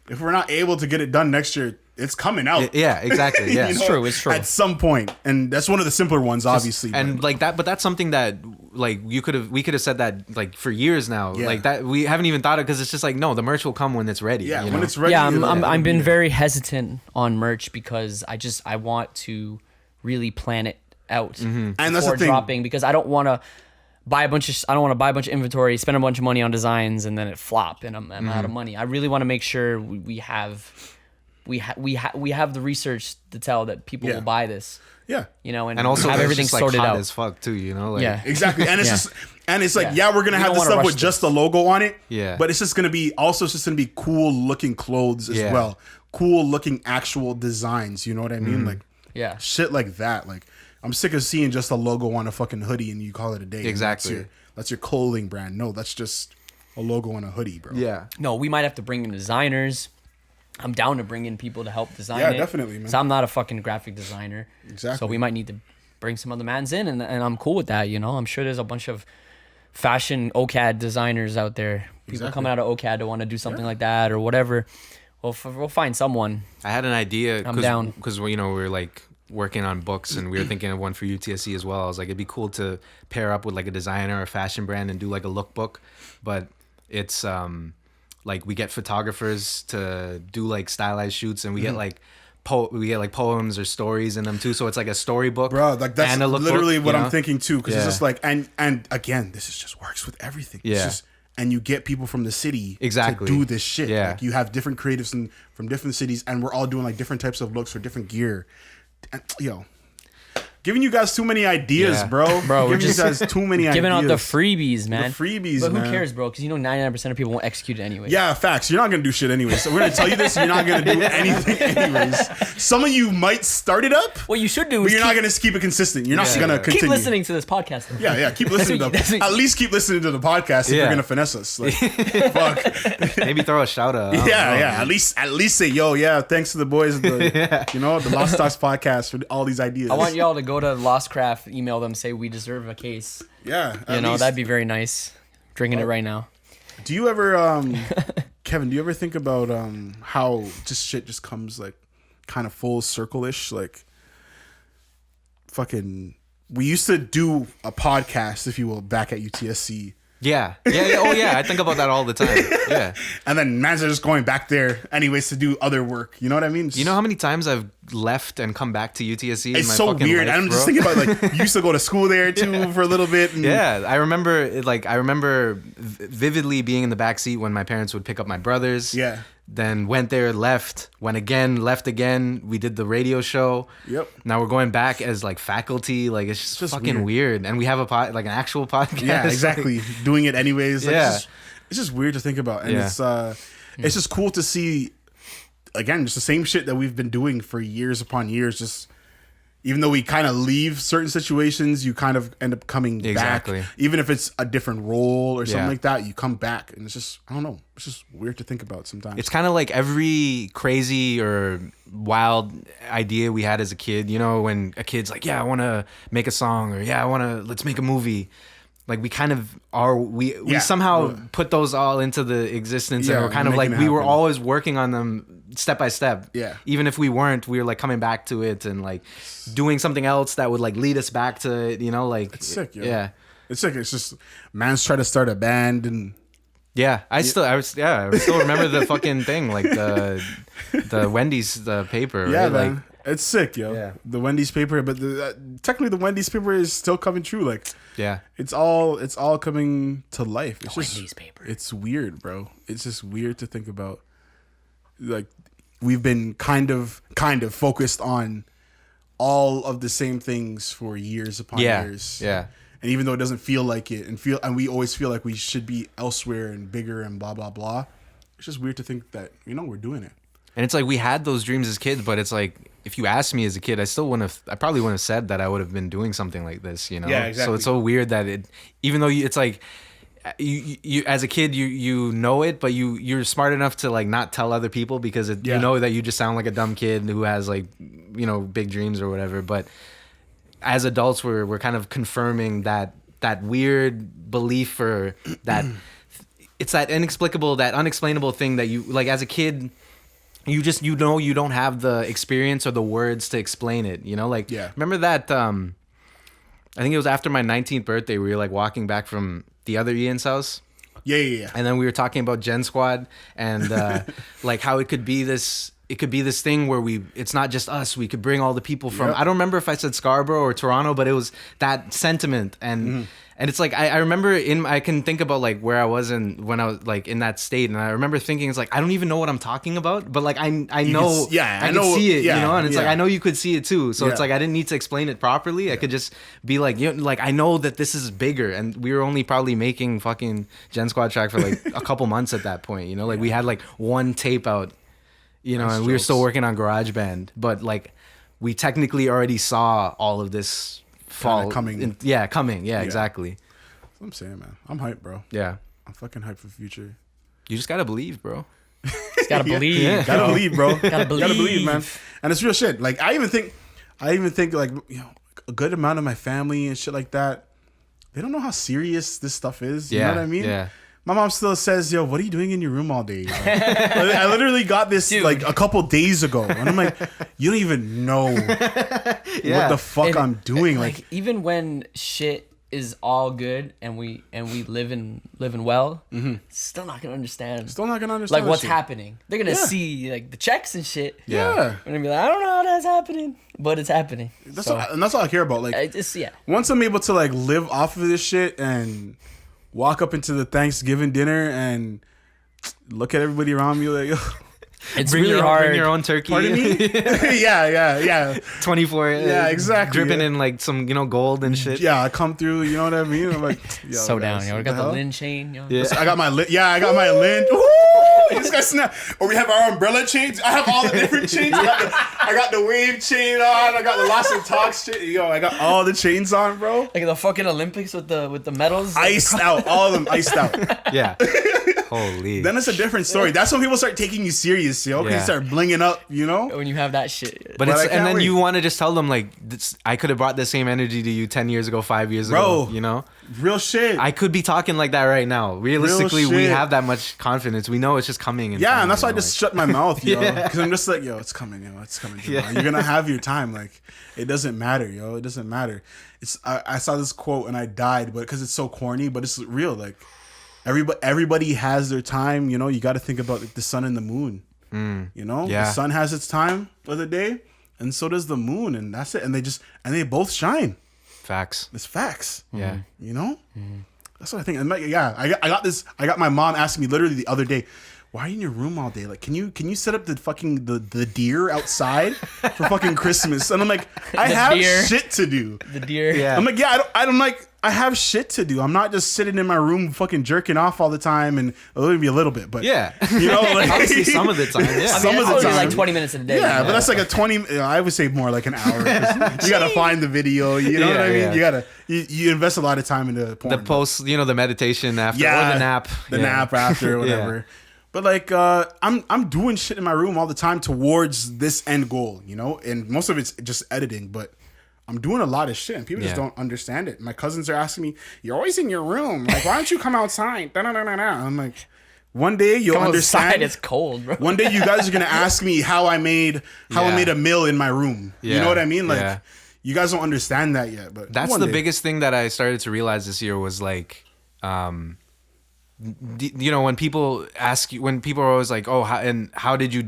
If we're not able to get it done next year, it's coming out. Yeah, exactly. Yeah. You It's true, it's true. At some point, and that's one of the simpler ones, obviously. And but- like that, but that's something that like we could have said that like for years now. Yeah. Like that we haven't even thought of because it's just like no, the merch will come when it's ready. yeah, you when know? it's ready. yeah, it'll I've be been there. very hesitant on merch because I want to really plan it out And that's the before thing. dropping because I don't want to buy a bunch of inventory, spend a bunch of money on designs, and then it flop and I'm out of money. I really want to make sure we have the research to tell that people Yeah. will buy this, Yeah. and also have there's everything just, like, sorted hot out. as fuck too. You know, like Yeah. Exactly. And it's Yeah. just and it's like, Yeah. yeah, we're gonna We have don't the wanna stuff rush with just the logo on it. Yeah. But it's just gonna be cool looking clothes as Yeah. well. Cool looking actual designs. You know what I mean? Like Yeah. shit like that. Like I'm sick of seeing just a logo on a fucking hoodie and you call it a day. And Exactly. That's your clothing brand. No, that's just a logo on a hoodie, bro. yeah. No, we might have to bring in designers. I'm down to bring in people to help design Yeah, it. definitely, man. 'Cause I'm not a fucking graphic designer. Exactly. So we might need to bring some other mans in, and I'm cool with that, you know? I'm sure there's a bunch of fashion OCAD designers out there. People Exactly. coming out of OCAD to want to do something like that or whatever. We'll find someone. I had an idea. I'm down. Because we were like working on books, and we were thinking of one for UTSC as well. I was like, it'd be cool to pair up with like a designer or a fashion brand and do like a lookbook, but it's like we get photographers to do like stylized shoots, and we get like poems or stories in them too. So it's like a storybook, bro. Like that's and a lookbook, literally what you know? I'm thinking too, because Yeah. it's just like and again, this is just works with everything. It's Yeah. just, and you get people from the city Exactly. to do this shit. Yeah. Like you have different creatives from different cities, and we're all doing like different types of looks for different gear. And, giving you guys too many ideas, Yeah. bro. Bro, we're giving just you guys too many ideas. Giving out the freebies, man. The freebies, but who man. cares, bro? Because 99% of people won't execute it anyway. Yeah, facts. You're not gonna do shit anyways. So we're gonna tell you this. You're not gonna do anything anyways. Some of you might start it up, What you should do but is you're not gonna keep it consistent. You're not gonna continue. keep listening to this podcast. Though. Yeah, keep listening to That's them. what- At least keep listening to the podcast if Yeah. you're gonna finesse us. Like, fuck. Maybe throw a shout out. I don't know. At least say, yo, yeah, thanks to the boys at the the Lost Talks podcast for all these ideas. I want y'all to go to Lost Craft, email them, say we deserve a case. Yeah. You know, that'd be very nice. Drinking it right now. Do you ever Kevin, do you ever think about how just shit just comes like kind of full circle-ish? Like fucking we used to do a podcast, if you will, back at UTSC. Yeah. Oh yeah, I think about that all the time. Yeah. And then man's are just going back there anyways to do other work. You know what I mean? You know how many times I've left and come back to UTSC? It's in my so fucking weird. life, I'm just bro? thinking about like you used to go to school there too for a little bit. And Yeah, I remember vividly being in the back seat when my parents would pick up my brothers. Yeah. Then went there, left, went again, left again. We did the radio show. Yep. Now we're going back as like faculty. Like it's just fucking weird. weird. And we have a like an actual podcast. Yeah, exactly. Doing it anyways. Like, Yeah. it's just weird to think about, and Yeah. it's just cool to see. Again, just the same shit that we've been doing for years upon years. Just even though we kind of leave certain situations, you kind of end up coming Exactly. back. Even if it's a different role or something Yeah. like that, you come back, and it's just I don't know. It's just weird to think about sometimes. It's kind of like every crazy or wild idea we had as a kid. You know, when a kid's like, "Yeah, I want to make a song," or "Yeah, let's make a movie." Like we kind of are. We somehow put those all into the existence, Yeah, and we're kind of making like it we were happen. always working on them step by step. Yeah. Even if we weren't, we were like coming back to it and like doing something else that would like lead us back to it. You know, like It's sick, yo. Yeah. It's sick. It's just man's trying to start a band and. Yeah, I still remember the fucking thing, like the Wendy's paper. Yeah, right? man. Like, It's sick, yo. Yeah. The Wendy's paper, but technically the Wendy's paper is still coming true. Like, yeah, it's all coming to life. It's just Wendy's paper. It's weird, bro. It's just weird to think about. Like, we've been kind of focused on all of the same things for years upon years. yeah. And even though it doesn't feel like it, and we always feel like we should be elsewhere and bigger and blah blah blah. It's just weird to think that we're doing it. And it's like we had those dreams as kids, but it's like if you asked me as a kid, I probably wouldn't have said that I would have been doing something like this, you know? Yeah, exactly. So it's so weird that even though it's like you as a kid you know it, but you're smart enough to like not tell other people because you know that you just sound like a dumb kid who has like big dreams or whatever. But as adults, we're kind of confirming that weird belief or that it's that inexplicable, that unexplainable thing that you like as a kid. You just you don't have the experience or the words to explain it. Like remember that I think it was after my 19th birthday we were like walking back from the other Ian's house. Yeah. And then we were talking about Gen Squad and like how it could be this thing where it's not just us. We could bring all the people from. I don't remember if I said Scarborough or Toronto, but it was that sentiment. And and it's like I remember I can think about like where I was when I was like in that state, and I remember thinking it's like I don't even know what I'm talking about, but like I know I know see it, and it's like I know you could see it too. So it's like I didn't need to explain it properly. I could just be like like I know that this is bigger, and we were only probably making fucking Gen Squad track for like a couple months at that point. Like we had like one tape out. And we were still working on GarageBand, but like we technically already saw all of this fall coming. Coming. Yeah, exactly. That's what I'm saying, man. I'm hyped, bro. Yeah. I'm fucking hyped for the future. You just gotta believe, bro. Just gotta believe. Yeah. Gotta believe, bro. Gotta believe, man. And it's real shit. Like I even think like a good amount of my family and shit like that, they don't know how serious this stuff is. You know what I mean? Yeah. My mom still says, "Yo, what are you doing in your room all day?" I literally got this like a couple days ago, and I'm like, "You don't even know what the fuck I'm doing." Like even when shit is all good and we living well, still not gonna understand. Still not gonna understand like what's shit. happening. They're gonna see like the checks and shit. Yeah. They're gonna be like, I don't know how that's happening, but it's happening. That's all I care about. Like, I just once I'm able to like live off of this shit and walk up into the Thanksgiving dinner and look at everybody around me like, it's really hard. Bring your own turkey. pardon me? yeah. 24. Yeah, exactly. Dripping in like some, gold and shit. Yeah, I come through, you know what I mean? I'm like, yo, So down, guys, yo. I what got the hell? Lin chain, yo. Yeah. I got my Lin. Ooh, this guy snap. Or we have our umbrella chains. I have all the different chains. I got the wave chain on. I got the Lost and Talks chain. Yo, I got all the chains on, bro. Like the fucking Olympics with the medals. Iced out, all of them iced out. Yeah. Holy. Then it's a different story. That's when people start taking you serious, yo. Because Yeah. you start blinging up, you know. When you have that shit. But I it's can't and then wait. you want to just tell them like I could have brought the same energy to you 10 years ago, 5 years Bro. ago. Real shit. I could be talking like that right now. Realistically, we shit. have that much confidence. We know it's just coming. Yeah, and that's why I coming, just shut my mouth, yo. Yeah. Because I'm just like, yo, it's coming, yo. It's coming. Yeah. You're gonna have your time. Like, it doesn't matter, yo. It doesn't matter. I saw this quote and I died, but because it's so corny, but it's real. Like, everybody has their time. You know, you got to think about like, the sun and the moon. You know, Yeah. the sun has its time of the day, and so does the moon, and that's it. And they both shine. Facts. It's facts. Yeah. You know, that's what I think. And like, yeah, I got this. I got my mom asking me literally the other day, "Why are you in your room all day? Like, can you set up the fucking the deer outside for fucking Christmas?" And I'm like, I have deer. shit to do. The deer. Yeah. I'm like, yeah, I don't like. I have shit to do. I'm not just sitting in my room fucking jerking off all the time, and maybe a little bit, but Yeah. you know, like Obviously, some of the time. Yeah. Some of the It's time. like 20 minutes in a day. Yeah, but that's like a 20. I would say more like an hour. 'Cause you gotta find the video. You know what I mean? Yeah. You gotta you invest a lot of time into porn. The post, the meditation after or the nap. the Yeah. nap after or whatever. But like, I'm doing shit in my room all the time towards this end goal, and most of it's just editing, but I'm doing a lot of shit and people just Yeah. don't understand it. My cousins are asking me, "You're always in your room. Like, why don't you come outside?" Da-da-da-da-da. I'm like, one day you'll Come understand. outside, it's cold, bro. One day you guys are gonna ask me how I made a meal in my room. You Yeah. know what I mean? Like, Yeah. you guys don't understand that yet. But That's one the day. biggest thing that I started to realize this year was like, when people ask you, when people are always like, "Oh, how did you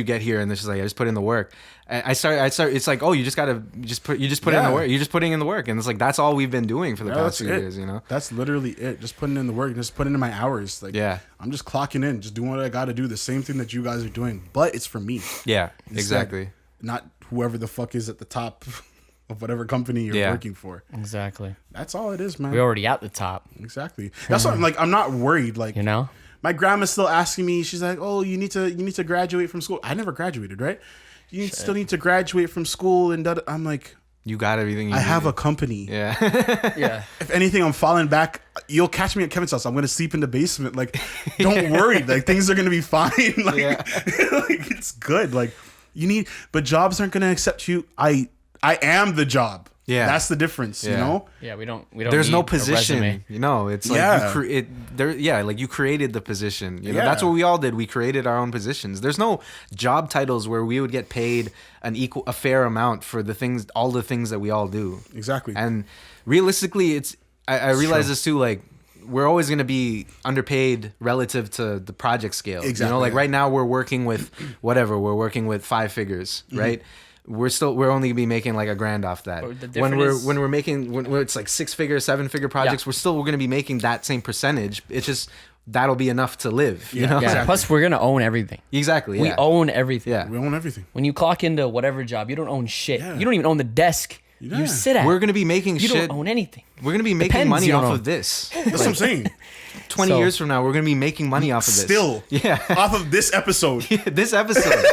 get here?" And this is like, I just put in the work. I start. It's like, oh, you just put in the work. You're just putting in the work, and it's like that's all we've been doing for the past few years. That's literally it. Just putting in the work, just putting in my hours. Like, Yeah. I'm just clocking in, just doing what I got to do. The same thing that you guys are doing, but it's for me. Yeah, Instead, exactly. Not whoever the fuck is at the top of whatever company you're Yeah. working for. Exactly. That's all it is, man. We're already at the top, Exactly. That's what I'm like. I'm not worried. Like, you know? my grandma's still asking me. She's like, "Oh, you need to graduate from school." I never graduated, right? You still need to graduate from school, and I'm like, You got everything. I have a company. Yeah. Yeah. If anything, I'm falling back. You'll catch me at Kevin's house. I'm gonna sleep in the basement. Like, don't worry. Like, things are gonna be fine. Like, like, it's good. Like, but jobs aren't gonna accept you. I am the job. Yeah. That's the difference. You Yeah. know. Yeah, we don't There's need no a position. resume. It's like like you created the position. That's what we all did. We created our own positions. There's no job titles where we would get paid a fair amount for all the things that we all do. Exactly. And realistically, I realize this too. Like, we're always going to be underpaid relative to the project scale. Exactly. Like right now we're working with whatever. We're working with 5 figures, right? We're only gonna be making like $1,000 off that. But When it's like 6-figure, 7-figure projects, we're gonna be making that same percentage. It's just that'll be enough to live. You know? Yeah. Exactly. Plus, we're gonna own everything. Exactly. We Yeah. own everything. Yeah. We own everything. When you clock into whatever job, you don't own shit. Yeah. You don't even own the desk Yeah. you sit at. We're gonna be making you shit. don't own anything. We're gonna be making Pens money you don't off own. of this. That's what I'm saying. 20 So- years from now, we're gonna be making money off of this. Still, Yeah. off of this episode. This episode.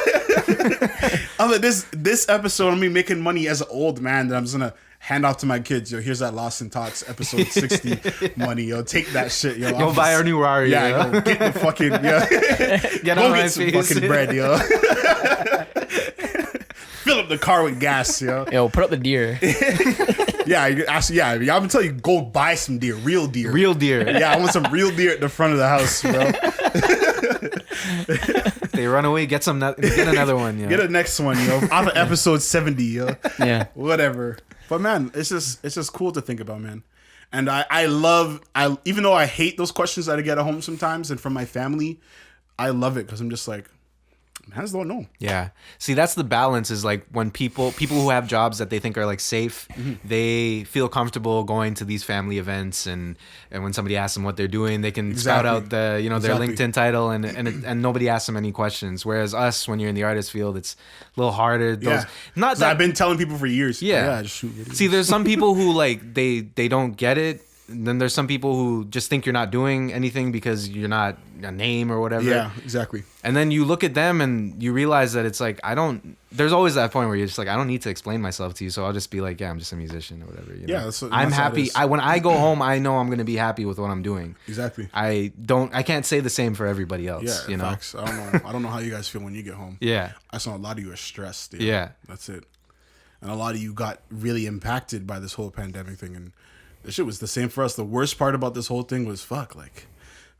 Off of this episode, I'm gonna be making money as an old man that I'm just gonna hand off to my kids. Yo, here's that Lost in Talks episode 60 money. Yo, take that shit. Yo, Go buy our new Rari. Yeah, yo, get the fucking Get go on my get some face. fucking bread, yo. Fill up the car with gas, yo. Yo, put up the deer. Yeah, actually, yeah. I'm gonna tell you, go buy some deer, real deer. Real deer. Yeah, I want some real deer at the front of the house, bro. They run away, get another one. Get a next one, off of episode 70, Yeah. Whatever. But man, it's just cool to think about, man. And I love even though I hate those questions that I get at home sometimes and from my family, I love it because I'm just like, hands don't know. Yeah. See, that's the balance is like when people who have jobs that they think are like safe, they feel comfortable going to these family events and when somebody asks them what they're doing, they can spout out their LinkedIn title and nobody asks them any questions. Whereas us, when you're in the artist field, it's a little harder. Not that I've been telling people for years. Yeah. Just shoot videos. See, there's some people who like they don't get it. And then there's some people who just think you're not doing anything because you're not a name or whatever. Yeah, exactly. And then you look at them and you realize that it's like, there's always that point where you're just like, I don't need to explain myself to you. So I'll just be like, yeah, I'm just a musician or whatever. You know? Yeah, that's I'm happy. When I go home, I know I'm going to be happy with what I'm doing. Exactly. I can't say the same for everybody else. Yeah, you know? facts. I don't know how you guys feel when you get home. Yeah. I saw a lot of you are stressed. Dude. Yeah. That's it. And a lot of you got really impacted by this whole pandemic thing. And this shit was the same for us. The worst part about this whole thing was,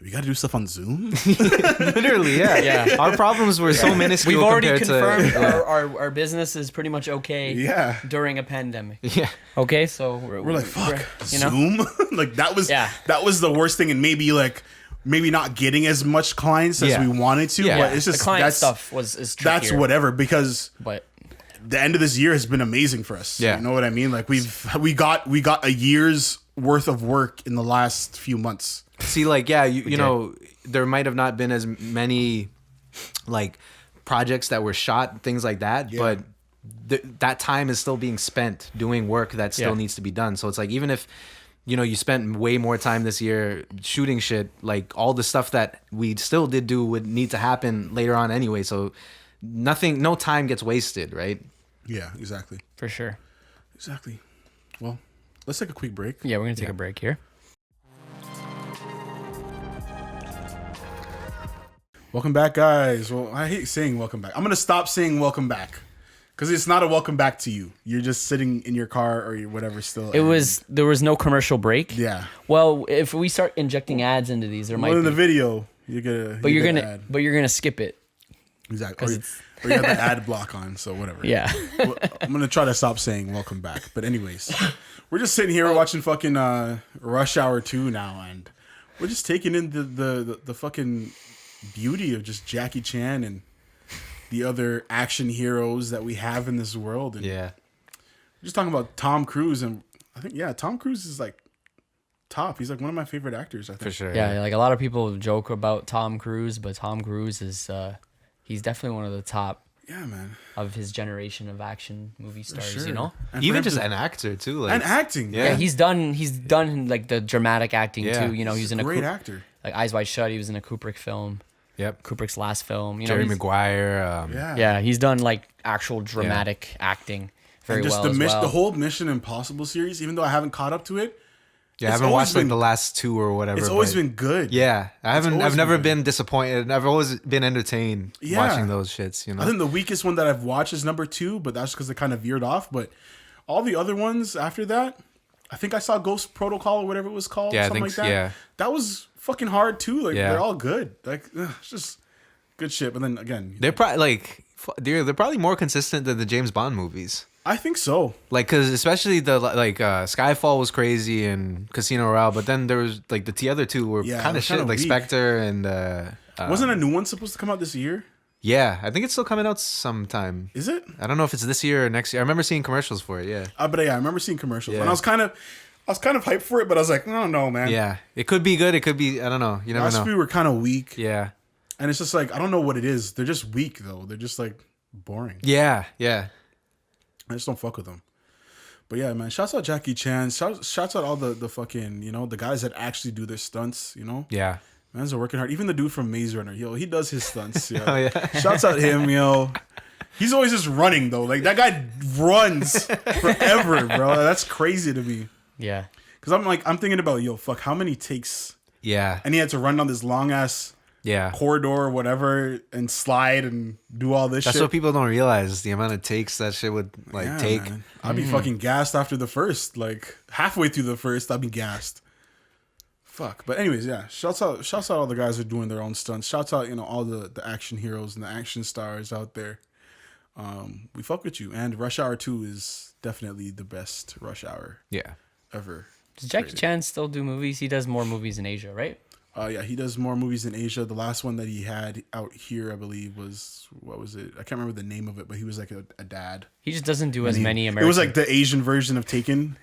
we got to do stuff on Zoom? Literally, yeah. Yeah. Our problems were so minuscule. We've already compared confirmed to, our business is pretty much okay during a pandemic. Yeah. Okay, so We're like, fuck, you know? Zoom? Like, that was the worst thing. And maybe not getting as much clients as we wanted to. Yeah. But it's just, the client stuff is trickier. that's whatever, because But the end of this year has been amazing for us. Yeah. You know what I mean? Like, we got a year's worth of work in the last few months. See, like, yeah, you know, there might have not been as many, like, projects that were shot, things like that, but that time is still being spent doing work that still needs to be done. So it's like, even if, you spent way more time this year shooting shit, like, all the stuff that we still did do would need to happen later on anyway. So no time gets wasted, right? Yeah, exactly. for sure. Exactly. Well, let's take a quick break. Yeah, we're going to take a break here. Welcome back, guys. Well, I hate saying welcome back. I'm going to stop saying welcome back because it's not a welcome back to you. You're just sitting in your car or whatever still. There was no commercial break. Yeah. Well, if we start injecting ads into these, there might in be. the video, you're gonna skip it. Exactly. Or you have the ad block on, so whatever. Yeah. Well, I'm going to try to stop saying welcome back. But anyways, we're just sitting here watching fucking Rush Hour 2 now, and we're just taking in the fucking beauty of just Jackie Chan and the other action heroes that we have in this world. And Yeah. we're just talking about Tom Cruise, and I think Tom Cruise is like top. He's like one of my favorite actors, I think. For sure. Yeah, like a lot of people joke about Tom Cruise, but Tom Cruise is he's definitely one of the top man, of his generation of action movie stars, sure. you know? And for Even him just to- an actor too, like and acting. Yeah. Yeah, he's done like the dramatic acting Yeah. too, you know, he's in a great actor. like Eyes Wide Shut, he was in a Kubrick film. Yep. Kubrick's last film, you know. Jerry he's- Maguire. Yeah, he's done like actual dramatic acting very And just well as well. the whole Mission Impossible series, even though I haven't caught up to it, Yeah, I It's haven't always watched like been- the last two or whatever. it's always but- been good. Yeah, I've always never been been disappointed. I've always been entertained watching those shits. You know. I think the weakest one that I've watched is number 2, but that's because it kind of veered off. But all the other ones after that, I think I saw Ghost Protocol or whatever it was called. Yeah, I something think like that. yeah. That was fucking hard too. Like Yeah. they're all good. Like it's just good shit. But then again, They're probably like they're probably more consistent than the James Bond movies. I think so. Like, cause especially the Skyfall was crazy and Casino Royale, but then there was like the other two were Yeah, kind it of was shit, kinda like weak. Spectre and Wasn't a new one supposed to come out this year? yeah, I think it's still coming out sometime. Is it? I don't know if it's this year or next year. I remember seeing commercials for it. Yeah, But yeah, I remember seeing commercials, Yeah. and I was kind of hyped for it, but I was like, I don't know, man. yeah, it could be good. It could be. I don't know. You never Last know. few were kind of weak, Yeah, and it's just like I don't know what it is. They're just weak though. They're just like boring. yeah, yeah. I just don't fuck with them. But yeah, man, shouts out Jackie Chan. Shouts out all the fucking, the guys that actually do their stunts, Yeah. Man's are working hard. Even the dude from Maze Runner, he does his stunts. Yo. Oh yeah. Shouts out him, He's always just running though. Like that guy runs forever, bro. That's crazy to me. Yeah. Cause I'm thinking about, how many takes? Yeah. And he had to run down this long ass corridor or whatever and slide and do all this That's shit. what people don't realize, the amount of takes that shit would take. Man. I'd be fucking gassed after the first. Like halfway through the first, I'd be gassed. Fuck. But anyways, yeah. Shouts out all the guys who are doing their own stunts. Shouts out, all the action heroes and the action stars out there. We fuck with you. And Rush Hour 2 is definitely the best Rush Hour ever. Does Jackie Chan still do movies? He does more movies in Asia, right? Yeah, he does more movies in Asia. The last one that he had out here, I believe, was, what was it? I can't remember the name of it, but he was like a dad. He just doesn't do as many American. It was like the Asian version of Taken.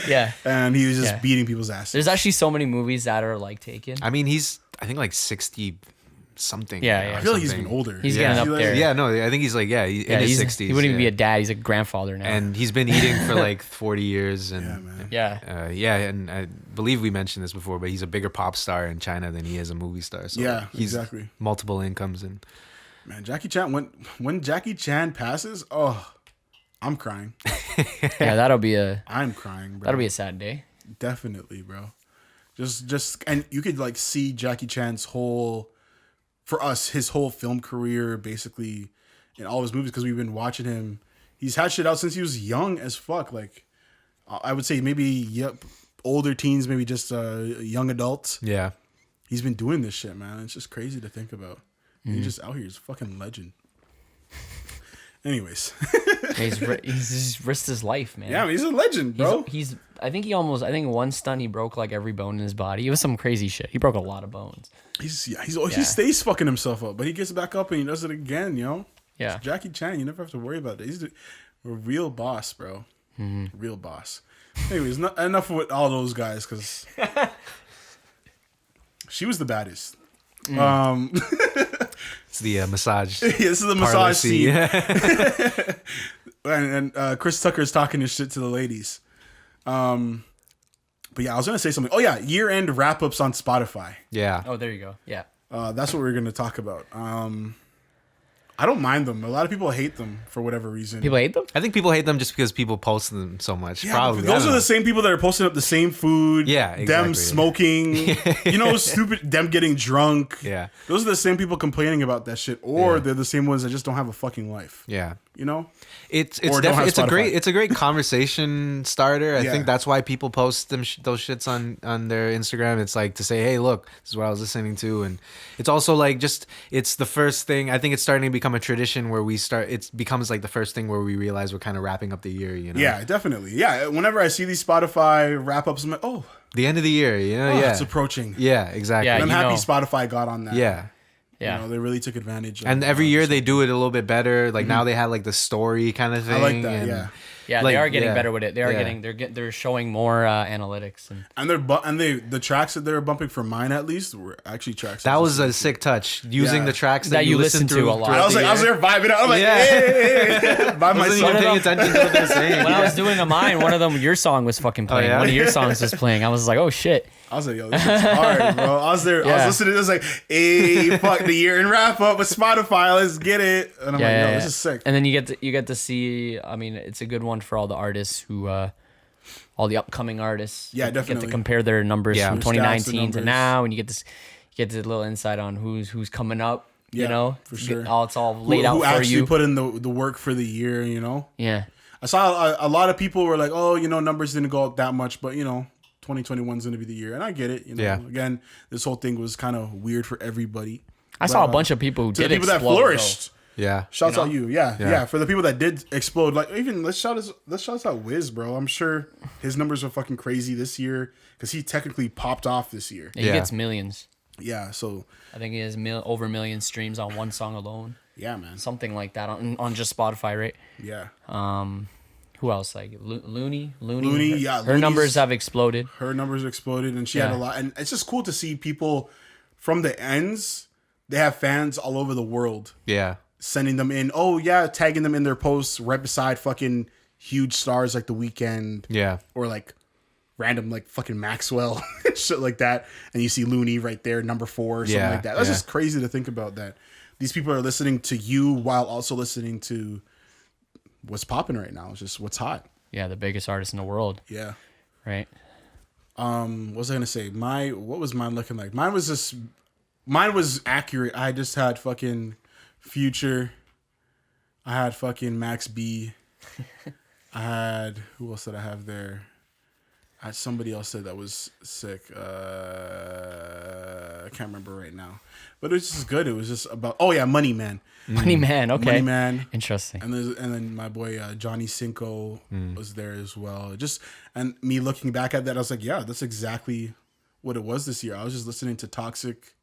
Yeah. And he was just beating people's asses. There's actually so many movies that are like Taken. I mean, he's, I think, like 60 something. Yeah. I feel like he's been older. He's getting up there. Yeah, no, I think he's like, in his 60s. He wouldn't even be a dad. He's a grandfather now. And he's been eating for like 40 years. And and I believe we mentioned this before, but he's a bigger pop star in China than he is a movie star. So he's exactly. multiple incomes. And man, Jackie Chan, when Jackie Chan passes, I'm crying. Yeah, I'm crying, bro. That'll be a sad day. Definitely, bro. Just and you could like see Jackie Chan's his whole film career basically in all his movies, because we've been watching him. He's had shit out since he was young as fuck. Like I would say maybe older teens, maybe just young adults. yeah. He's been doing this shit, man. It's just crazy to think about. He's just out here. He's a fucking legend. Anyways. He's just risked his life, man. Yeah, he's a legend, bro. I think one stunt he broke like every bone in his body. It was some crazy shit. He broke a lot of bones. He stays fucking himself up, but he gets back up and he does it again, Yeah. It's Jackie Chan, you never have to worry about it. He's a real boss, bro. Real boss. Anyways, enough with all those guys, because she was the baddest. It's the massage. Yeah, this is the massage scene. and Chris Tucker's talking his shit to the ladies. But yeah, I was gonna say something. Oh yeah, year-end wrap-ups on Spotify. Yeah. Oh, there you go. Yeah. That's what we're gonna talk about. I don't mind them. A lot of people hate them for whatever reason. People hate them? I think people hate them just because people post them so much. Yeah, Probably. those are the same people that are posting up the same food. Yeah, exactly. Them smoking. Stupid. Them getting drunk. Yeah. Those are the same people complaining about that shit, or they're the same ones that just don't have a fucking life. Yeah. It's definitely Spotify. it's a great conversation starter. I think that's why people post those shits on their Instagram. It's like to say, hey, look, this is what I was listening to, and it's also like it's the first thing. I think it's starting to become a tradition where it becomes like the first thing where we realize we're kind of wrapping up the year. Yeah, definitely. Yeah, whenever I see these Spotify wrap ups, I'm like, the end of the year. It's approaching. Yeah, exactly. Yeah, And I'm happy Spotify got on that. Yeah. Yeah. They really took advantage of And every year they do it a little bit better. Like now they have like the story kind of thing. I like that. And Yeah, like, they are getting better with it. They are yeah. they're showing more analytics and the tracks that they were bumping for mine at least were actually tracks. That was a sick touch. Using the tracks that you listen to a lot. I was there vibing out. I'm like, hey, by I wasn't even paying attention to what they're saying. When I was doing a mine, one of them, your song was fucking playing. yeah? One of your songs was playing. I was like, oh shit. I was like, yo, this is hard, bro. I was there. I was listening to this like, hey, fuck the year and wrap up with Spotify. Let's get it. And I'm like, yo, this is sick. And then you get to see. I mean, it's a good one for all the artists who, all the upcoming artists. Yeah, definitely. Get to compare their numbers from Their stats and 2019 to numbers. now, and you get the little insight on who's coming up. Yeah, for sure. It's all laid out who for actually you. put in the work for the year, Yeah. I saw a lot of people were like, oh, numbers didn't go up that much, but 2021 is going to be the year, and I get it. Again, this whole thing was kind of weird for everybody. I saw a bunch of people who To did the people that explode, flourished. Yeah. Shouts out you, yeah. For the people that did explode, like even let's shout out Wiz, bro. I'm sure his numbers are fucking crazy this year because he technically popped off this year. He gets millions. Yeah, so I think he has over a million streams on one song alone. Yeah, man. Something like that on just Spotify, right? Yeah. Who else? Like Looney. Her Looney's- numbers have exploded. Her numbers exploded, and she had a lot. And it's just cool to see people from the ends. They have fans all over the world. Yeah. Sending them in. Oh yeah, tagging them in their posts right beside fucking huge stars like The Weeknd. Yeah. Or like random like fucking Maxwell shit like that. And you see Looney right there, number 4 or something like that. That's just crazy to think about that. These people are listening to you while also listening to what's popping right now. It's just what's hot. Yeah, the biggest artist in the world. Yeah. Right. What was I gonna say? What was mine looking like? Mine was accurate. I just had fucking Future. I had fucking Max B. I had, who else did I have there? I had somebody else said that was sick. I can't remember right now, but it was just good. It was just about, oh yeah, Money Man. Money Man. Okay. Money Man. Interesting. And then my boy Johnny Cinco was there as well. And me looking back at that, I was like, yeah, that's exactly what it was this year. I was just listening to toxic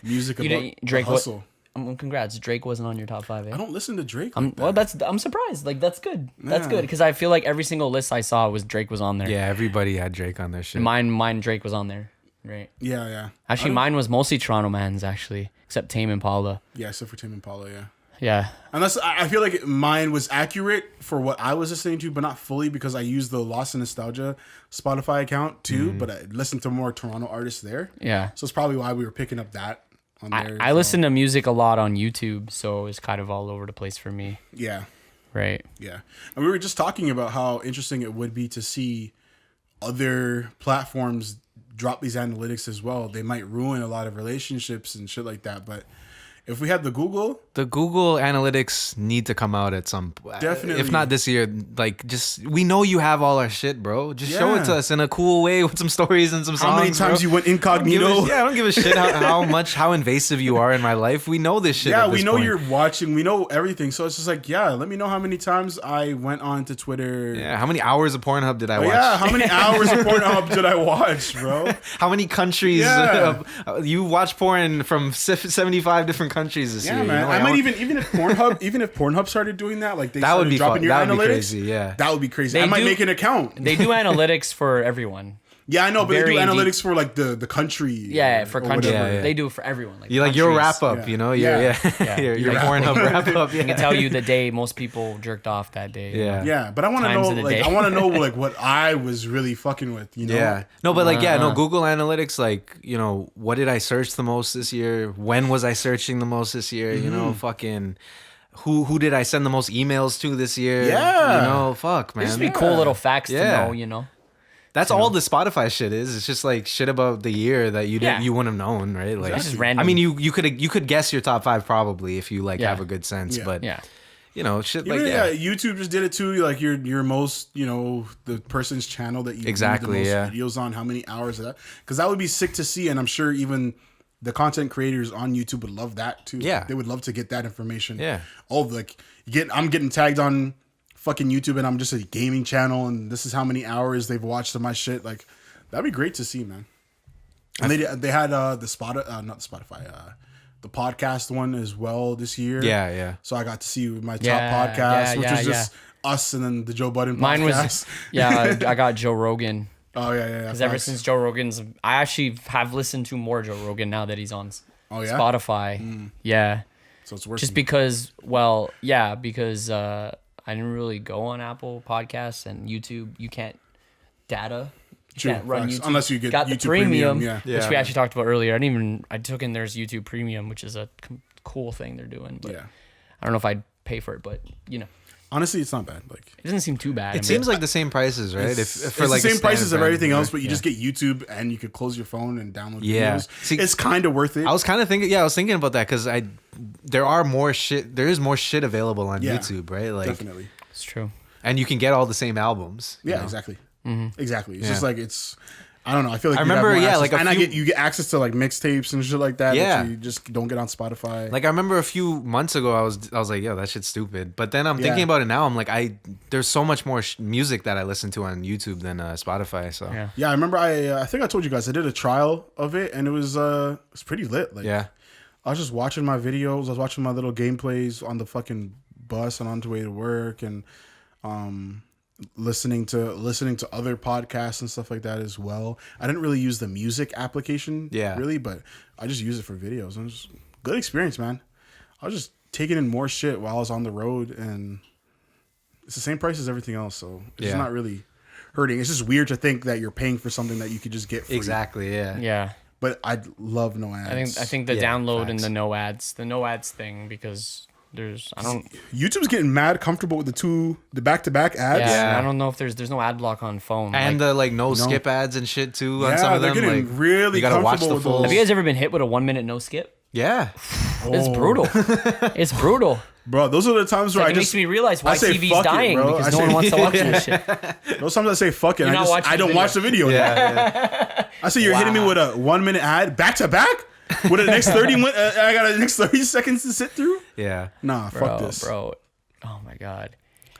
music about Drake the hustle. Congrats. Drake wasn't on your top 5. Eh? I don't listen to Drake. I'm surprised. Like that's good. That's good because I feel like every single list I saw was Drake was on there. Yeah, everybody had Drake on their shit. Mine Drake was on there. Right. Yeah. Actually, mine was mostly Toronto Man's actually, except Tame Impala. Yeah, except for Tame Impala, yeah. Yeah. Unless I feel like mine was accurate for what I was listening to, but not fully because I used the Lost in Nostalgia Spotify account too. But I listened to more Toronto artists there. Yeah. So it's probably why we were picking up that on there. I listen to music a lot on YouTube, so it's kind of all over the place for me. Yeah. Right. Yeah. And we were just talking about how interesting it would be to see other platforms drop these analytics as well. They might ruin a lot of relationships and shit like that, but if we had the Google Analytics need to come out at some point. Definitely. If not this year, like just we know you have all our shit, bro. Just show it to us in a cool way with some stories and some songs. How many times you went incognito? I don't give a shit how invasive you are in my life. We know this shit. Yeah, we know you're watching. We know everything. So it's just like, yeah, let me know how many times I went on to Twitter. Yeah, how many hours of Pornhub did I watch? Yeah, how many hours of Pornhub did I watch, bro? How many countries? Yeah. You watch porn from 75 different countries this year. Yeah, man. You know, like, I might even if Pornhub started doing that, like they that would started be dropping your that would analytics, be crazy. Yeah, that would be crazy. They I might do- make an account. They do analytics for everyone. Yeah, I know, but they do Very deep. analytics for like the country. Yeah, for or country. whatever. Yeah. They do it for everyone. Like you like your countries. wrap up. Yeah. You know, Yeah. your Like, Pornhub wrap up. I can tell you the day most people jerked off that day. Yeah. Yeah, but I want to Times know, of the like, day. I want to know, like, what I was really fucking with, you know? Yeah. No, but like, Google Analytics, like, you know, what did I search the most this year? When was I searching the most this year? You know, fucking, who did I send the most emails to this year? Yeah. You know, fuck, man. Just be cool little facts to Yeah. know, you know. That's all the Spotify shit is. It's just like shit about the year that you didn't, Yeah. you wouldn't have known, right? Like, That's just random. I mean, you could guess your top 5 probably if you like Yeah. have a good sense, Yeah. but Yeah. you know, shit Even, like YouTube just did it too. Like your most, you know, the person's channel that you viewed Exactly, the yeah. most videos on, how many hours of that? Because that would be sick to see, and I'm sure even the content creators on YouTube would love that too. Yeah. They would love to get that information. Yeah. Oh, like I'm getting tagged on fucking YouTube, and I'm just a gaming channel, and this is how many hours they've watched of my shit. Like that'd be great to see, man. And they had the podcast one as well this year. Yeah. So I got to see my top Yeah, podcast, which yeah, was just us and then the Joe Budden podcast. Mine was I got Joe Rogan. Oh yeah. Because ever since Joe Rogan's, I actually have listened to more Joe Rogan now that he's on Oh, yeah? Spotify. Yeah, So it's working. just because, because I didn't really go on Apple Podcasts and YouTube. You can't data. You True, can't run facts. YouTube Unless you get got the YouTube premium, Premium, yeah. which Yeah. we actually talked about earlier. I took in there's YouTube Premium, which is a cool thing they're doing. But Yeah. I don't know if I'd pay for it, but you know, Honestly, it's not bad. Like it doesn't seem too bad. It seems like the same prices, right? it's For the like a same prices of standard everything brand, else, but you yeah. just get YouTube and you could close your phone and download Yeah. videos. See, it's kind of worth it. I was kind of thinking, I was thinking about that because there is more shit available on Yeah, YouTube, right? Like, definitely. it's true. and you can get all the same albums. you Yeah, know? exactly. Mm-hmm. Exactly. It's Yeah. just like I don't know. I feel like I you'd have remember, more yeah, access. like a and few- you get access to like mixtapes and shit like that. Yeah. That you just don't get on Spotify. Like I remember a few months ago, I was like, yo, that shit's stupid. But then I'm thinking Yeah. about it now. I'm like, there's so much more music that I listen to on YouTube than Spotify. So Yeah. Yeah, I remember. I think I told you guys I did a trial of it, and it was pretty lit. Like, yeah. I was just watching my videos. I was watching my little gameplays on the fucking bus and on the way to work, and listening to other podcasts and stuff like that as well. I didn't really use the music application, really, but I just use it for videos. And it was good experience, man. I was just taking in more shit while I was on the road, and it's the same price as everything else, so it's just not really hurting. It's just weird to think that you're paying for something that you could just get free. Exactly. Yeah. Yeah. But I love no ads. I think the Yeah, download and facts. the no ads thing, because I don't. YouTube's getting mad comfortable with the back-to-back ads. Yeah, I don't know if there's no ad block on phone. And the like no skip ads and shit too on some of they're them. getting Like really you gotta watch comfortable the with full. those. Have you guys ever been hit with a 1 minute no skip? Yeah. It's brutal. It's brutal. Bro, those are the times where It makes me realize why I say, TV's "Fuck it, dying bro." because I no say- one wants to watch this shit. Those times I say fuck it. You're not watching I the don't video. watch the video. Yeah. I say you're hitting me with a 1 minute ad back to back with the next 30 I got the next 30 seconds to sit through. Yeah. Nah, fuck this. Bro. Oh my god.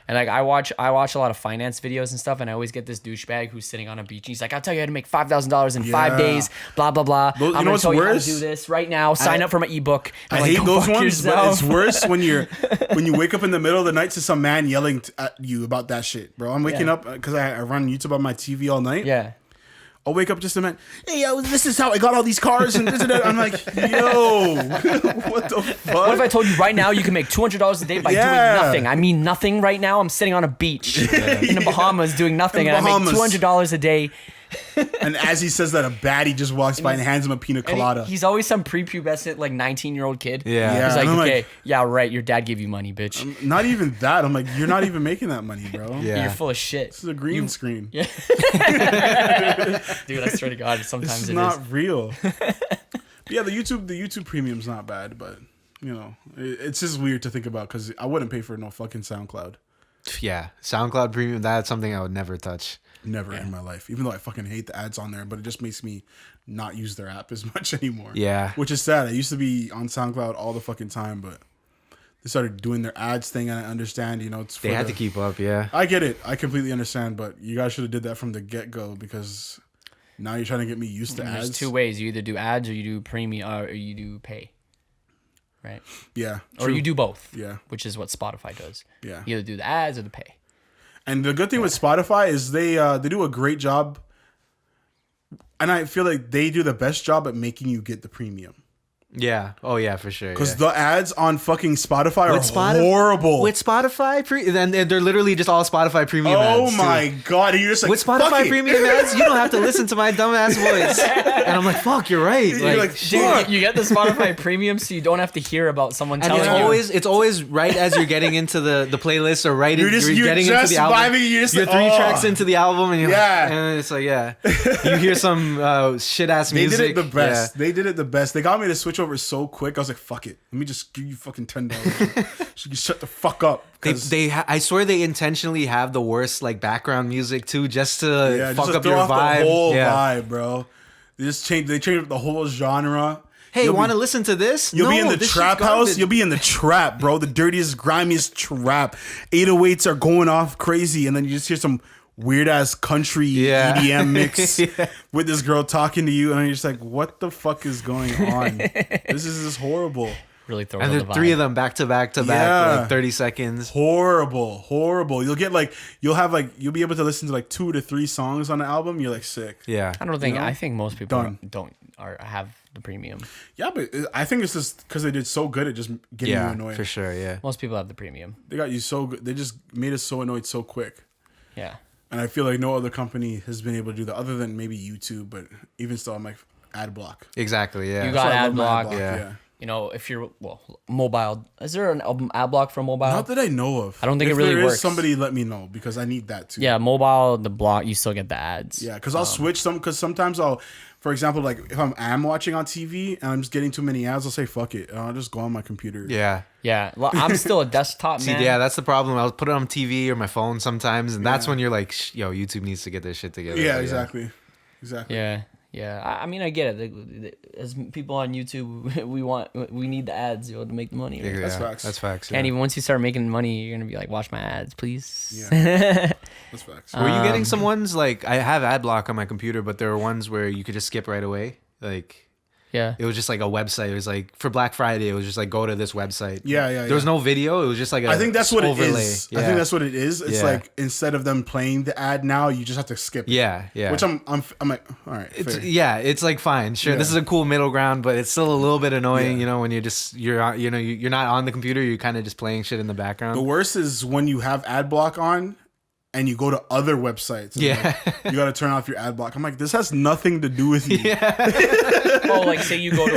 And like I watch a lot of finance videos and stuff, and I always get this douchebag who's sitting on a beach. And he's like, "I'll tell you how to make $5,000 in 5 days." Blah blah blah. Those- you I'm know gonna what's tell you how to worse? do this right now. Sign up for my ebook. I I'm like, hate "Go those fuck ones, but yourself." it's worse when you wake up in the middle of the night to some man yelling at you about that shit, bro. I'm waking up because I run YouTube on my TV all night. Yeah. I'll wake up just a man. Hey, yo, this is how I got all these cars and this and that. I'm like, yo, what the fuck? What if I told you right now you can make $200 a day by doing nothing? I mean nothing right now. I'm sitting on a beach in the Bahamas doing nothing, In and I make Bahamas. $200 a day. And as he says that, a baddie just walks by and hands him a pina And colada. he's always some prepubescent, like 19-year-old kid. Yeah. Yeah. He's like, and I'm okay, like- yeah, right. Your dad gave you money, bitch. Not even that. I'm like, you're not even making that money, bro. Yeah. You're full of shit. This is a green screen. Yeah. Dude, I swear to God, sometimes This is it not is. real. But yeah, the YouTube Premium's not bad, but you know, it's just weird to think about because I wouldn't pay for no fucking SoundCloud. Yeah. SoundCloud Premium. That's something I would never touch. Never in my life. Even though I fucking hate the ads on there, but it just makes me not use their app as much anymore. Yeah. Which is sad. I used to be on SoundCloud all the fucking time, but they started doing their ads thing, and I understand, you know, it's for They had to keep up. Yeah. I get it. I completely understand, but you guys should have did that from the get-go because now you're trying to get me used to There's ads. two ways. You either do ads or you do premium or you do pay. Right? Yeah. Or true. you do both. Yeah. Which is what Spotify does. Yeah. You either do the ads or the pay. And the good thing with Spotify is they do a great job, and I feel like they do the best job at making you get the premium. Yeah. Oh yeah, for sure. Because Yeah. the ads on fucking Spotify With are horrible. With Spotify, then they're literally just all Spotify Premium ads. Oh too. my god! And you're just like, With fuck Spotify it. Premium ads, you don't have to listen to my dumbass voice. And I'm like, fuck, you're right. You're like, Dude, fuck. you get the Spotify premium so you don't have to hear about someone And telling it's you. always right as you're getting into the playlist or right You're you're just- you're getting just into the album. vibing, you're just you're like, three oh. tracks into the album and you're Yeah. like, and it's like, yeah. You hear some shit ass They music. did it the best. They did it the best. They got me to switch over so quick. I was like, fuck it. Let me just give you fucking $10. So you can shut the fuck up. Yeah. 'Cause- I swear they intentionally have the worst like background music too, just to yeah, fuck just to up throw your off vibe. the whole Yeah. vibe, bro. They changed up the whole genre. Hey, You'll want to be- listen to this? You'll be in No, the this trap shit's house. garbage. You'll be in the trap, bro. The dirtiest, grimiest trap. 808s are going off crazy, and then you just hear some weird ass country Yeah. EDM mix Yeah. with this girl talking to you, and you're just like, "What the fuck is going on? This is just horrible, Really throws And out there's the vibe. three of them back to back to back, Yeah. like 30 seconds. horrible, horrible." You'll be able to listen to like 2 to 3 songs on the album. You're like sick. Yeah. I don't think. You know? I think most people Done. don't have the premium. Yeah, but I think it's just because they did so good at just getting you Yeah, annoyed. for sure. Yeah. Most people have the premium. They got you so good. They just made us so annoyed so quick. Yeah. And I feel like no other company has been able to do that other than maybe YouTube, but even still, I'm like, ad block. Exactly. Yeah. You got So I ad love my block. Yeah. You know, if you're mobile, is there an ad block for mobile? Not that I know of. I don't think If it really there is, works. somebody let me know because I need that too. Yeah, mobile, the block, you still get the ads. Yeah, because I'll switch some. Because sometimes for example, like if I'm watching on TV and I'm just getting too many ads, I'll say fuck it and I'll just go on my computer. Yeah. Yeah, I'm still a desktop See, man. yeah, that's the problem. I'll put it on TV or my phone sometimes, and that's when you're like, yo, YouTube needs to get this shit together. Yeah, But exactly. Yeah, yeah. I mean, I get it. As people on YouTube, we need the ads, to make the money. Right? Yeah, That's facts. That's facts. And Yeah. even once you start making money, you're gonna be like, watch my ads, please. Yeah. That's facts. Were you getting some ones like I have ad block on my computer, but there were ones where you could just skip right away. Like Yeah. it was just like a website. It was like for Black Friday, it was just like go to this website. Yeah. There was no video. It was just like a I think that's what overlay. it is. Yeah. I think that's what it is. It's Yeah. like instead of them playing the ad now, you just have to skip it. Yeah, yeah. Which I'm like, all right. It's, fair. yeah, it's like fine, sure. This is Yeah. a cool middle ground, but it's still a little bit annoying, Yeah. you know, when you're not on the computer, you're kind of just playing shit in the background. The worst is when you have ad block on and you go to other websites. And Yeah. like, you got to turn off your ad block. I'm like, this has nothing to do with me. Oh, like say you go to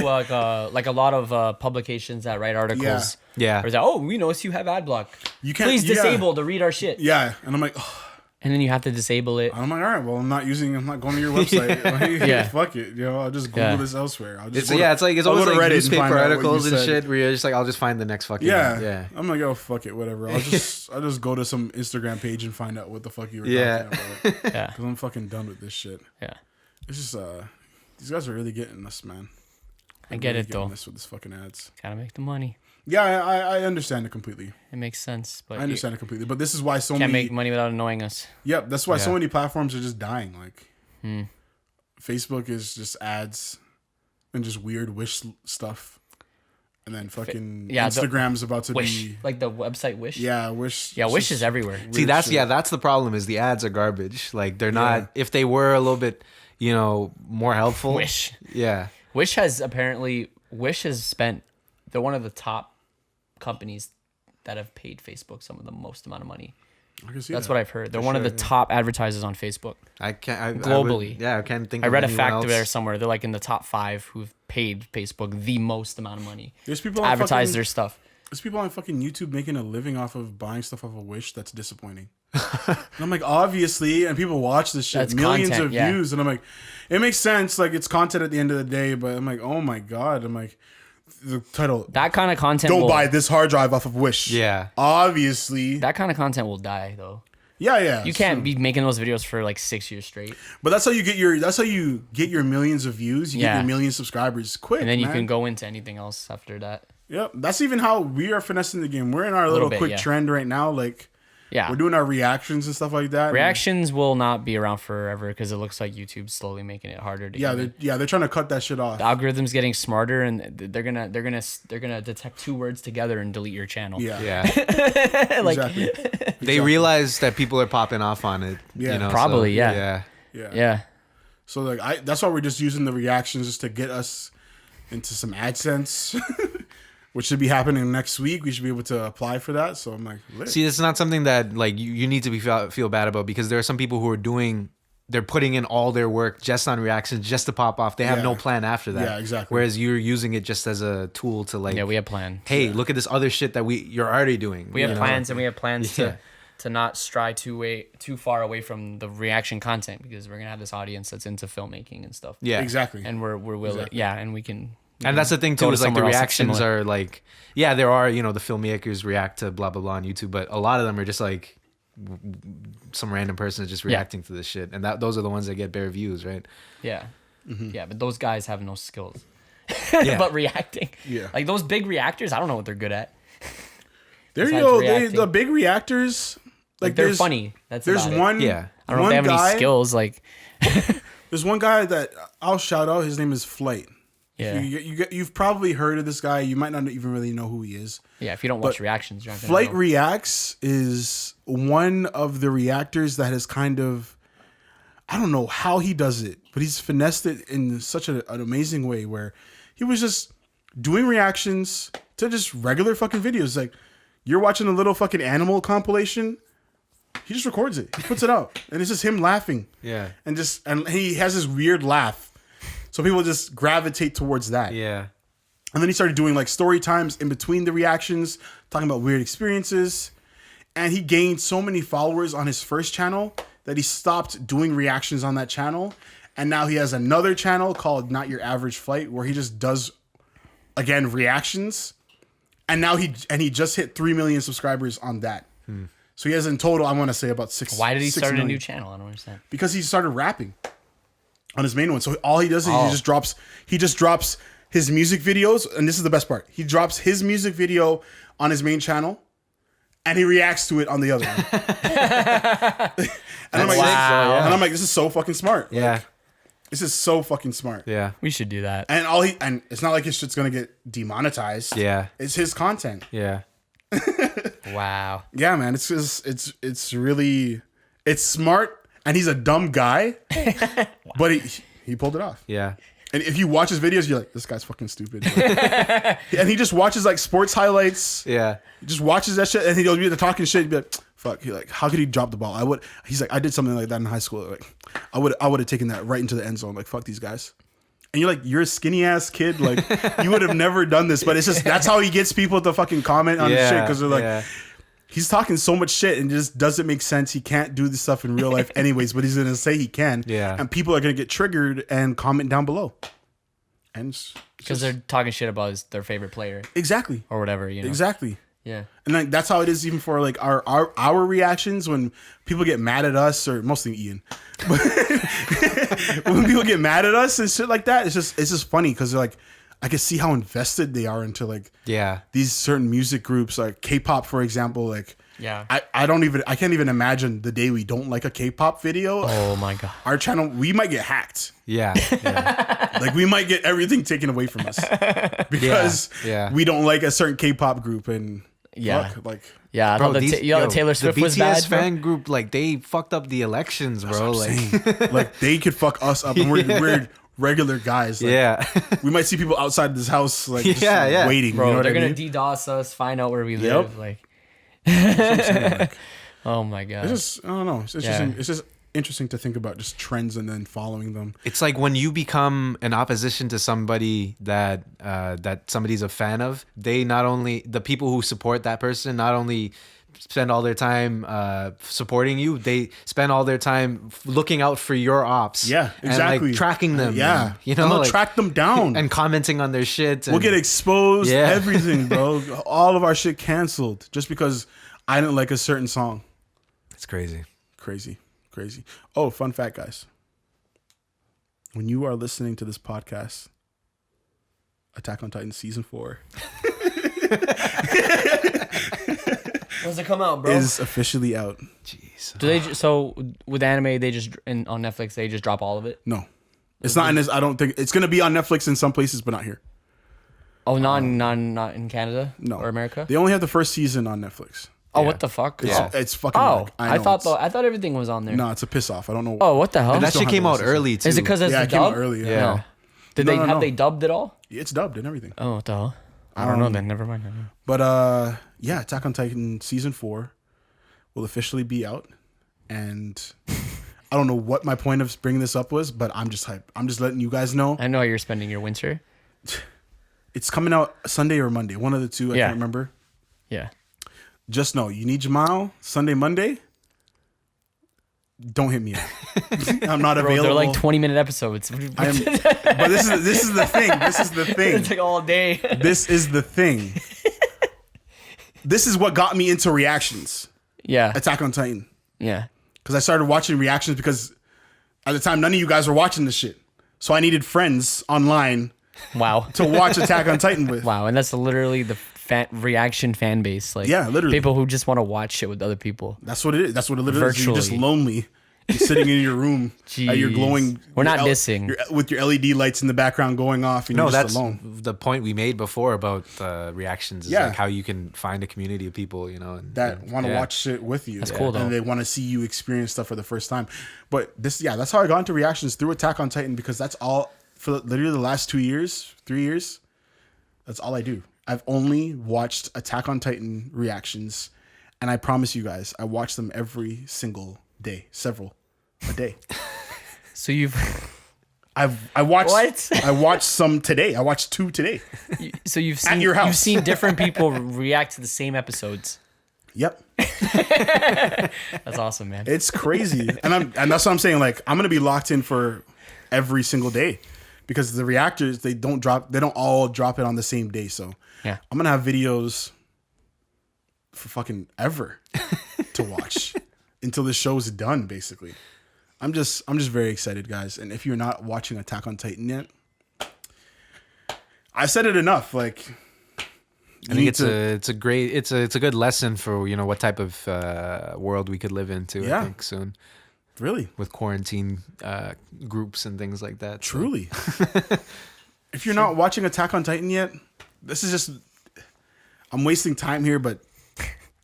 like a lot of publications that write articles. Yeah. Or that, oh, we notice you have ad block. You can't. Please disable to read our shit. Yeah, and I'm like, oh. And then you have to disable it. I'm like, all right, well, I'm not going to your website. Like, Yeah. Fuck it, I'll just Google this elsewhere. I'll just It's like it's always like Reddit newspaper find out what articles you and said. shit where you're just like, I'll just find the next fucking Yeah. I'm like, oh, fuck it, whatever. I'll just go to some Instagram page and find out what the fuck you were talking about. Yeah. Because I'm fucking done with this shit. Yeah. It's just these guys are really getting us, man. I get it though. This with this fucking ads. Gotta make the money. Yeah, I understand it completely. It makes sense, but I understand it completely. But this is why so can't many. make money without annoying us. Yep, that's why so Yeah. many platforms are just dying. Like, Facebook is just ads and just weird wish stuff, and then fucking Instagram's about to Wish, be like the website Wish. yeah, Wish. Yeah, it's Wish just is everywhere. See, weird that's shit. that's the problem is the ads are garbage. Like they're not. Yeah. If they were a little bit, more helpful. Wish. Yeah. Wish has spent. They're one of the top companies that have paid Facebook some of the most amount of money. I can see That's that. what I've heard. They're one of the top advertisers on Facebook. I can't. Globally. I can't think. I of read a anyone fact else. there somewhere. They're like in the top 5 who've paid Facebook the most amount of money There's people to on advertise fucking, their stuff. There's people on fucking YouTube making a living off of buying stuff off of Wish. That's disappointing. And I'm like, obviously, and people watch this shit, That's millions content, of yeah. views, and I'm like, it makes sense. Like it's content at the end of the day, but I'm like, oh my god, I'm like, the title. That kind of content Don't will, buy this hard drive off of Wish. Yeah. Obviously. That kind of content will die though. Yeah. You can't be making those videos for like 6 years straight. But that's how you get your millions of views. You get Yeah. your million subscribers quick. And then you man. can go into anything else after that. Yep. That's even how we are finessing the game. We're in our little bit, quick yeah. trend right now. Like Yeah. we're doing our reactions and stuff like that. Reactions will not be around forever because it looks like YouTube's slowly making it harder to They're trying to cut that shit off. the algorithm's getting smarter and they're gonna detect 2 words together and delete your channel. Yeah. Yeah. Like Exactly. They realize that people are popping off on it. Yeah. Probably, so, yeah. Yeah. Yeah. So like that's why we're just using the reactions just to get us into some AdSense, which should be happening next week. We should be able to apply for that. So I'm like, lit. See, it's not something that like you need to feel bad about because there are some people who are they're putting in all their work just on reactions just to pop off. They have Yeah. no plan after that. Yeah, exactly. Whereas you're using it just as a tool to like, Yeah, we have plans. hey, look at this other shit that you're already doing. We have you know? plans and we have plans Yeah. to not stray too far away from the reaction content because we're gonna have this audience that's into filmmaking and stuff. Yeah, Exactly. And we're willing, Exactly. yeah, and we can. And that's the thing Go too to is like the somewhere else that's reactions similar. are like, yeah, there are the filmmakers react to blah blah blah on YouTube, but a lot of them are just like some random person is just reacting to this shit, and those are the ones that get bare views, right? Yeah. Yeah, but those guys have no skills. Yeah. But reacting. Yeah. Like those big reactors, I don't know what they're good at. there you besides go. reacting. The big reactors, Like they're there's- funny. That's There's about it. one. Yeah. I don't know if they have any skills. Like, There's one guy that I'll shout out. His name is Flight. yeah, You've probably heard of this guy. You might not even really know who he is. yeah. If you don't watch But reactions, you're not gonna Flight know. Reacts is one of the reactors that has kind of, I don't know how he does it, but he's finessed it in such an amazing way where he was just doing reactions to just regular fucking videos. Like you're watching a little fucking animal compilation. He just records it. He puts it out. And it's just him laughing. Yeah. And he has this weird laugh. So people just gravitate towards that. Yeah. And then he started doing like story times in between the reactions, talking about weird experiences. And he gained so many followers on his first channel that he stopped doing reactions on that channel. And now he has another channel called Not Your Average Flight where he just does, again, reactions. And now he just hit 3 million subscribers on that. So he has in total, I want to say about 6 Why did he 6 start a million. new channel? I don't understand. Because he started rapping on his main one. So all he does is he just drops his music videos, and this is the best part. He drops his music video on his main channel, and he reacts to it on the other one. And I'm like, Wow. and I'm like, this is so fucking smart. Yeah. Like, this is so fucking smart. Yeah. We should do that. And it's not like his shit's gonna get demonetized. Yeah. It's his content. Yeah. Wow. Yeah, man. It's just it's really it's smart, and he's a dumb guy, but he pulled it off. Yeah. And if you watch his videos, you're like, this guy's fucking stupid. And he just watches like sports highlights. Yeah. He just watches that shit, and he'll be talking shit. He'll be like, fuck, he like, how could he drop the ball? He's like, I did something like that in high school. Like, I would have taken that right into the end zone. Like, fuck these guys. And you're like, you're a skinny ass kid. Like, you would have never done this. But it's just, that's how he gets people to fucking comment on his shit. Because they're like, he's talking so much shit and it just doesn't make sense. He can't do this stuff in real life anyways, but he's going to say he can. Yeah. And people are going to get triggered and comment down below. And because they're talking shit about their favorite player. Exactly. Or whatever, you know. Exactly. Yeah. And like that's how it is even for like our reactions when people get mad at us, or mostly Ian. But when people get mad at us and shit like that, it's just funny because they're like, I can see how invested they are into like these certain music groups, like K-pop, for example. Like I can't even imagine the day we don't like a K-pop video. Oh my god. Our channel, we might get hacked. Yeah. Like we might get everything taken away from us because we don't like a certain K-pop group and fuck, like I bro, thought the Taylor Swift the BTS was bad. fan group, like they fucked up the elections, bro. Like they could fuck us up, and we're regular guys. Like, we might see people outside this house, like just waiting. Bro, you know they're what I gonna mean? DDoS us, find out where we live. Like, oh my god. It's just, I don't know. It's just interesting to think about just trends and then following them. It's like when you become an opposition to somebody that somebody's a fan of, they not only, the people who support that person not only spend all their time supporting you, they spend all their time looking out for your ops. Yeah, exactly. And like tracking them. Yeah. And, you know, and they'll like, track them down. and commenting on their shit. And, We'll get exposed, Yeah. everything, bro. All of our shit canceled just because I didn't like a certain song. It's crazy. Crazy. Oh, fun fact, guys. When you are listening to this podcast, Attack on Titan Season 4 When's it come out, bro? is officially out. Jeez. Do they so with anime they just on Netflix they just drop all of it? No. It's not in this. I don't think it's going to be on Netflix in some places, but not here. Oh, not in Canada? No. Or America? They only have the first season on Netflix. Oh, what the fuck? It's fucking. Oh, I thought everything was on there. No, it's a piss off. I don't know. Oh, what the hell? And that don't shit have came the out season. early too. Is it because it's Yeah, the it came dub? out early. Yeah. No. Did No, they no, have no. they dubbed it all? It's dubbed and everything. Oh, what the hell? I don't know then. Never mind. But yeah, Attack on Titan Season 4 will officially be out, and I don't know what my point of bringing this up was, but I'm just hyped. I'm just letting you guys know. I know how you're spending your winter. It's coming out Sunday or Monday, one of the two. I can't remember. Yeah. Just know you need Jamal Sunday, Monday. Don't hit me up. I'm not Bro, available. they're like 20-minute episodes. But this is the thing. This is the thing. It's like all day. This is the thing. This is what got me into reactions. Yeah. Attack on Titan. Yeah. Because I started watching reactions because at the time none of you guys were watching this shit. So I needed friends online Wow. to watch Attack on Titan with. Wow, and that's literally the reaction fan base. Like, Yeah, literally. people who just want to watch shit with other people. That's what it is. That's what it literally is. You're just Virtually. lonely. You're sitting in your room. At your Jeez. glowing. We're your not dissing. with your LED lights in the background going off, and No, you're just that's alone. the point we made before about reactions. Is Yeah. like how you can find a community of people, you know, That want to watch shit with you. That's cool, though. And they want to see you experience stuff for the first time. But that's how I got into reactions through Attack on Titan, because that's all for literally the last 3 years. That's all I do. I've only watched Attack on Titan reactions, and I promise you guys, I watch them every single day, several a day. So you've I watched What? I watched some today. I watched 2 today. so you've seen your house. you've seen different people react to the same episodes. Yep. That's awesome, man. It's crazy. And that's what I'm saying. Like, I'm gonna be locked in for every single day, because the reactors, they don't all drop it on the same day. So Yeah. I'm gonna have videos for fucking ever to watch until the show's done, basically. I'm just very excited, guys. And if you're not watching Attack on Titan yet, I've said it enough. Like, I think it's a good lesson for, you know, what type of world we could live into. Yeah. I think soon really, with quarantine groups and things like that. so. truly. If you're not watching Attack on Titan yet, this is just, I'm wasting time here, but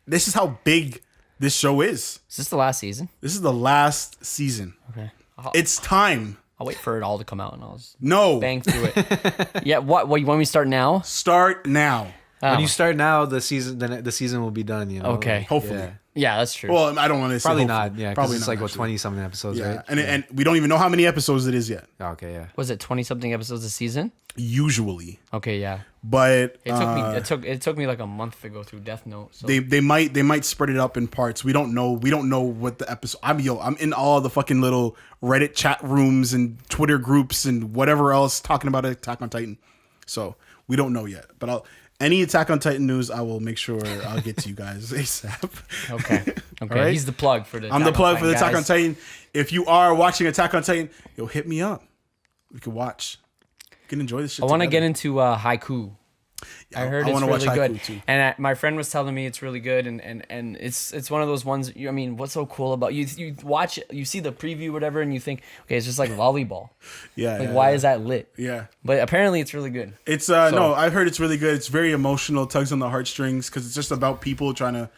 this is how big this show is. Is this the last season? This is the last season. Okay. It's time. I'll wait for it all to come out and I'll just No. bang through it. Yeah. What? You want me to start now? Start now. When you start now, the season will be done. You know. Okay. Hopefully. Yeah. Yeah, that's true. Well, I don't want to say Probably hopefully. not. Yeah, because probably it's not, like what actually. 20-something episodes, Yeah, right? and we don't even know how many episodes it is yet. Oh, okay, yeah. Was it 20-something episodes a season? Usually, Okay, yeah. but It took me like a month to go through Death Note. So. they might spread it up in parts. We don't know what the episode. I'm in all the fucking little Reddit chat rooms and Twitter groups and whatever else talking about Attack on Titan. So we don't know yet. But any Attack on Titan news, I will make sure I'll get to you guys ASAP. Okay. Right? He's the plug for the. I'm the plug for the Attack on guys. Titan. If you are watching Attack on Titan, hit me up. We can watch. We can enjoy this shit. I want to together. get into haiku. I heard it's wanna watch really haiku good, too. and my friend was telling me it's really good, and it's one of those ones. I mean, what's so cool about you watch it, you see the preview, whatever, and you think, okay, it's just like volleyball. Yeah. Like, yeah, why yeah. is that lit? Yeah. But apparently, it's really good. It's no, I've heard it's really good. It's very emotional, tugs on the heartstrings because it's just about people trying to,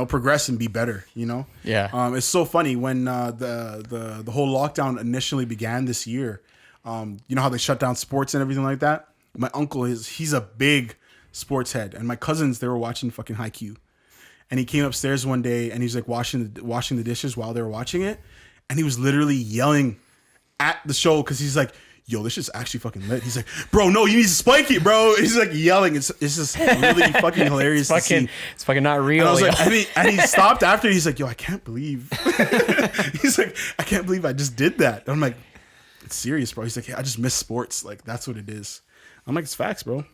progress and be better. Yeah. It's so funny when the whole lockdown initially began this year. You know how they shut down sports and everything like that. My uncle he's a big sports head, and my cousins, they were watching fucking Haikyuu, and he came upstairs one day and he's like washing the dishes while they were watching it, and he was literally yelling at the show because he's like, yo, this shit's actually fucking lit. He's like, bro, no, you need to spike it, bro. He's like yelling. It's just really fucking hilarious to see. It's fucking not real. And I was yo. like, and he stopped after. He's like, yo, I can't believe. He's like, I can't believe I just did that. And I'm like, it's serious, bro. He's like, yeah, I just miss sports. Like, that's what it is. I'm like, it's facts, bro.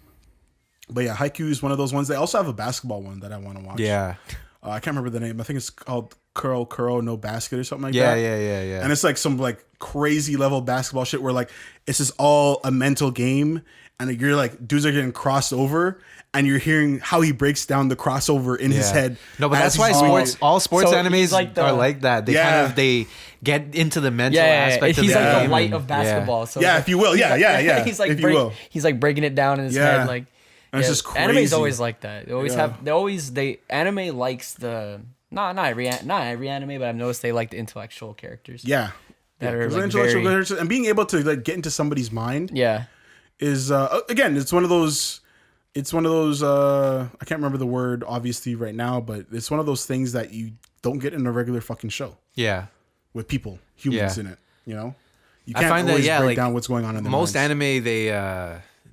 But yeah, Haikyuu is one of those ones. They also have a basketball one that I want to watch. Yeah. I can't remember the name. I think it's called Curl No Basket or something like Yeah, that. yeah. And it's like some like crazy level basketball shit where like it's just all a mental game, and you're like dudes are getting crossed over, and you're hearing how he breaks down the crossover in his head. No, but as that's why he's doing all sports So animes he's like are like that. They they get into the mental aspect of He's the like game the light and- of basketball. So Yeah, it's if you will. Yeah, yeah. He's like if you will. he's like breaking it down in his Yeah. head. Like, And it's just crazy. Anime's always like that. They always Yeah. anime likes the not every anime, but I've noticed they like the intellectual characters. Yeah. That are, 'Cause like, intellectual very- literature and being able to like get into somebody's mind Yeah. is again, it's one of those I can't remember the word obviously right now, but it's one of those things that you don't get in a regular fucking show Yeah. with people, humans Yeah. in it, You I can't find always that, break like, down what's going on in their most minds. anime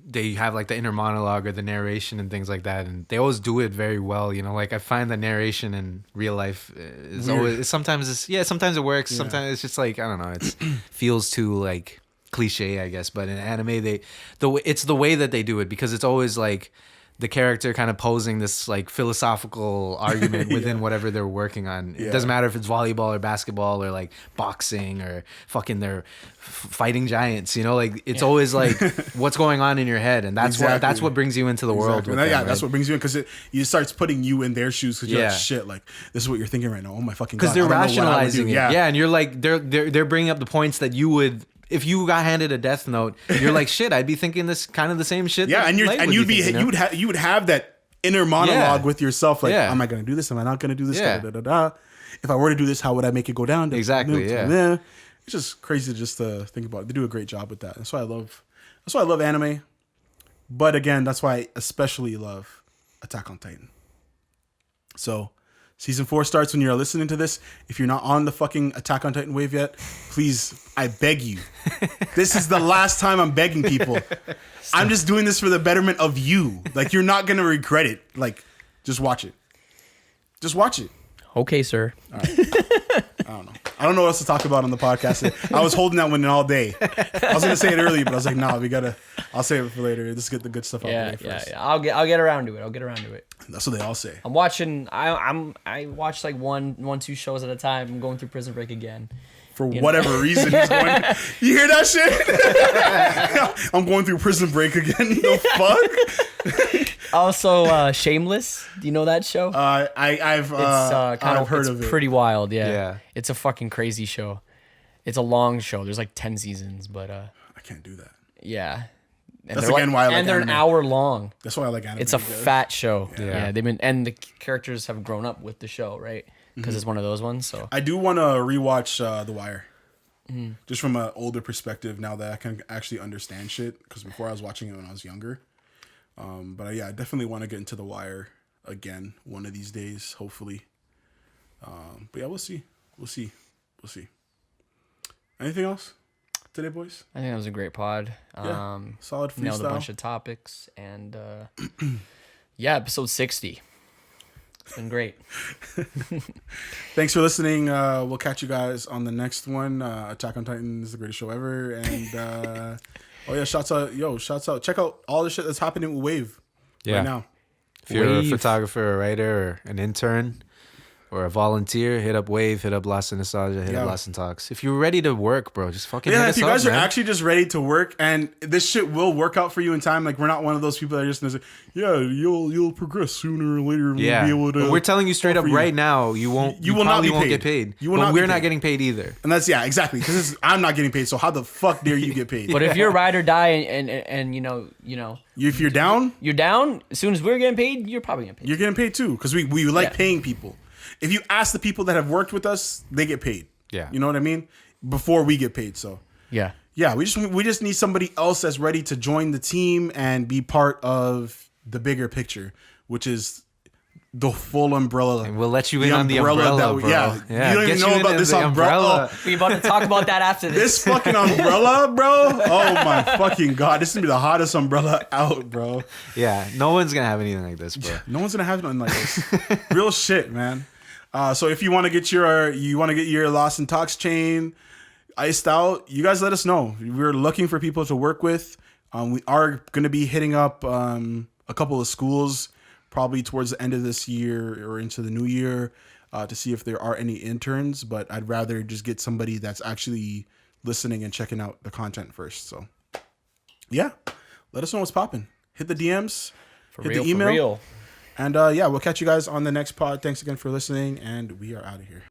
they have like the inner monologue or the narration and things like that, and they always do it very well. Like I find the narration in real life is Weird. always sometimes it works. Yeah. Sometimes it's just like I don't know. It feels too like cliche, I guess. But in anime, it's the way that they do it because it's always like the character kind of posing this like philosophical argument within whatever they're working on. Yeah. It doesn't matter if it's volleyball or basketball or like boxing or fucking they're fighting giants. Like it's always like what's going on in your head, and that's Exactly. what brings you into the world. Exactly. With And them, that's right? what brings you in because it starts putting you in their shoes because you're Yeah. like shit. Like this is what you're thinking right now. Oh my fucking god! Because they're I don't know what I would rationalizing do. it, Yeah, and you're like they're bringing up the points that you would. If you got handed a Death Note, you're like, shit, I'd be thinking this kind of the same shit. yeah, that and Light would you thinking, would have that inner monologue Yeah. with yourself. Like, Yeah. am I going to do this? Am I not going to do this? Yeah. Da, da, da, da. If I were to do this, how would I make it go down? Exactly, yeah. It's just crazy just to think about it. They do a great job with that. That's why I love anime. But again, that's why I especially love Attack on Titan. So, Season 4 starts when you're listening to this. If you're not on the fucking Attack on Titan wave yet, please, I beg you. This is the last time I'm begging people. I'm just doing this for the betterment of you. Like, you're not going to regret it. Like, just watch it. Just watch it. Okay, sir. I don't know what else to talk about on the podcast. I was holding that one in all day. I was going to say it earlier, but I was like, nah, I'll save it for later. Let's get the good stuff out Yeah, of the way first. yeah. I'll get around to it. That's what they all say. I'm watching. I watch like one, 2 shows at a time. I'm going through Prison Break again. For whatever reason, he's going, you hear that shit? I'm going through Prison Break again. The fuck? Also, Shameless. Do you know that show? I've heard it's of it. pretty wild. Yeah. Yeah. It's a fucking crazy show. It's a long show. There's like 10 seasons, but I can't do that. yeah. And That's they're again why I like and they're anime. an hour long. That's why I like anime. It's a fat show. Yeah. Yeah. They've been and the characters have grown up with the show, right? Because it's one of those ones. So I do want to rewatch The Wire. Mm-hmm. Just from an older perspective now that I can actually understand shit. Because before I was watching it when I was younger. But yeah, I definitely want to get into The Wire again one of these days, hopefully. But yeah, we'll see. Anything else today, boys? I think that was a great pod. Yeah, solid freestyle. Nailed a bunch of topics, and yeah, episode 60. It's been great. Thanks for listening. We'll catch you guys on the next one. Attack on Titan is the greatest show ever. And oh yeah, shouts out. Check out all the shit that's happening with Wave right now. If you're Wave. a photographer, a writer, or an intern, or a volunteer, hit up Wave, hit up Lost in Nostalgia, hit up Lost in Talks. If you're ready to work, bro, just fucking hit us if you up, guys are man. actually just ready to work, and this shit will work out for you in time. Like, we're not one of those people that are just gonna say, yeah, you'll progress sooner or later. Yeah, We'll be able to. but we're telling you straight up offer you. right now, you won't. You will not probably be won't paid. get paid. You will but not be we're not paid. getting paid either. And that's exactly because I'm not getting paid. So how the fuck dare you get paid? But if you're ride or die, and you know, If you're down, you're down. As soon as we're getting paid, you're probably getting paid. you're getting paid too, because we like Yeah. paying people. If you ask the people that have worked with us, they get paid. Yeah. You know what I mean? Before we get paid. So Yeah. yeah, we just need somebody else that's ready to join the team and be part of the bigger picture, which is the full umbrella. And we'll let you in on the umbrella, that we, bro. yeah, you don't get even know in about on this the umbrella. We about to talk about that after this. This fucking umbrella, bro. Oh my fucking god, this is gonna be the hottest umbrella out, bro. Yeah, no one's gonna have anything like this, bro. No one's gonna have nothing like this. Real shit, man. So if you want to get your Lost in Talks chain iced out, you guys let us know. We're looking for people to work with. We are gonna be hitting up a couple of schools probably towards the end of this year or into the new year to see if there are any interns. But I'd rather just get somebody that's actually listening and checking out the content first. So yeah, let us know what's popping. Hit the DMs, hit the email. For real. And yeah, we'll catch you guys on the next pod. Thanks again for listening, and we are out of here.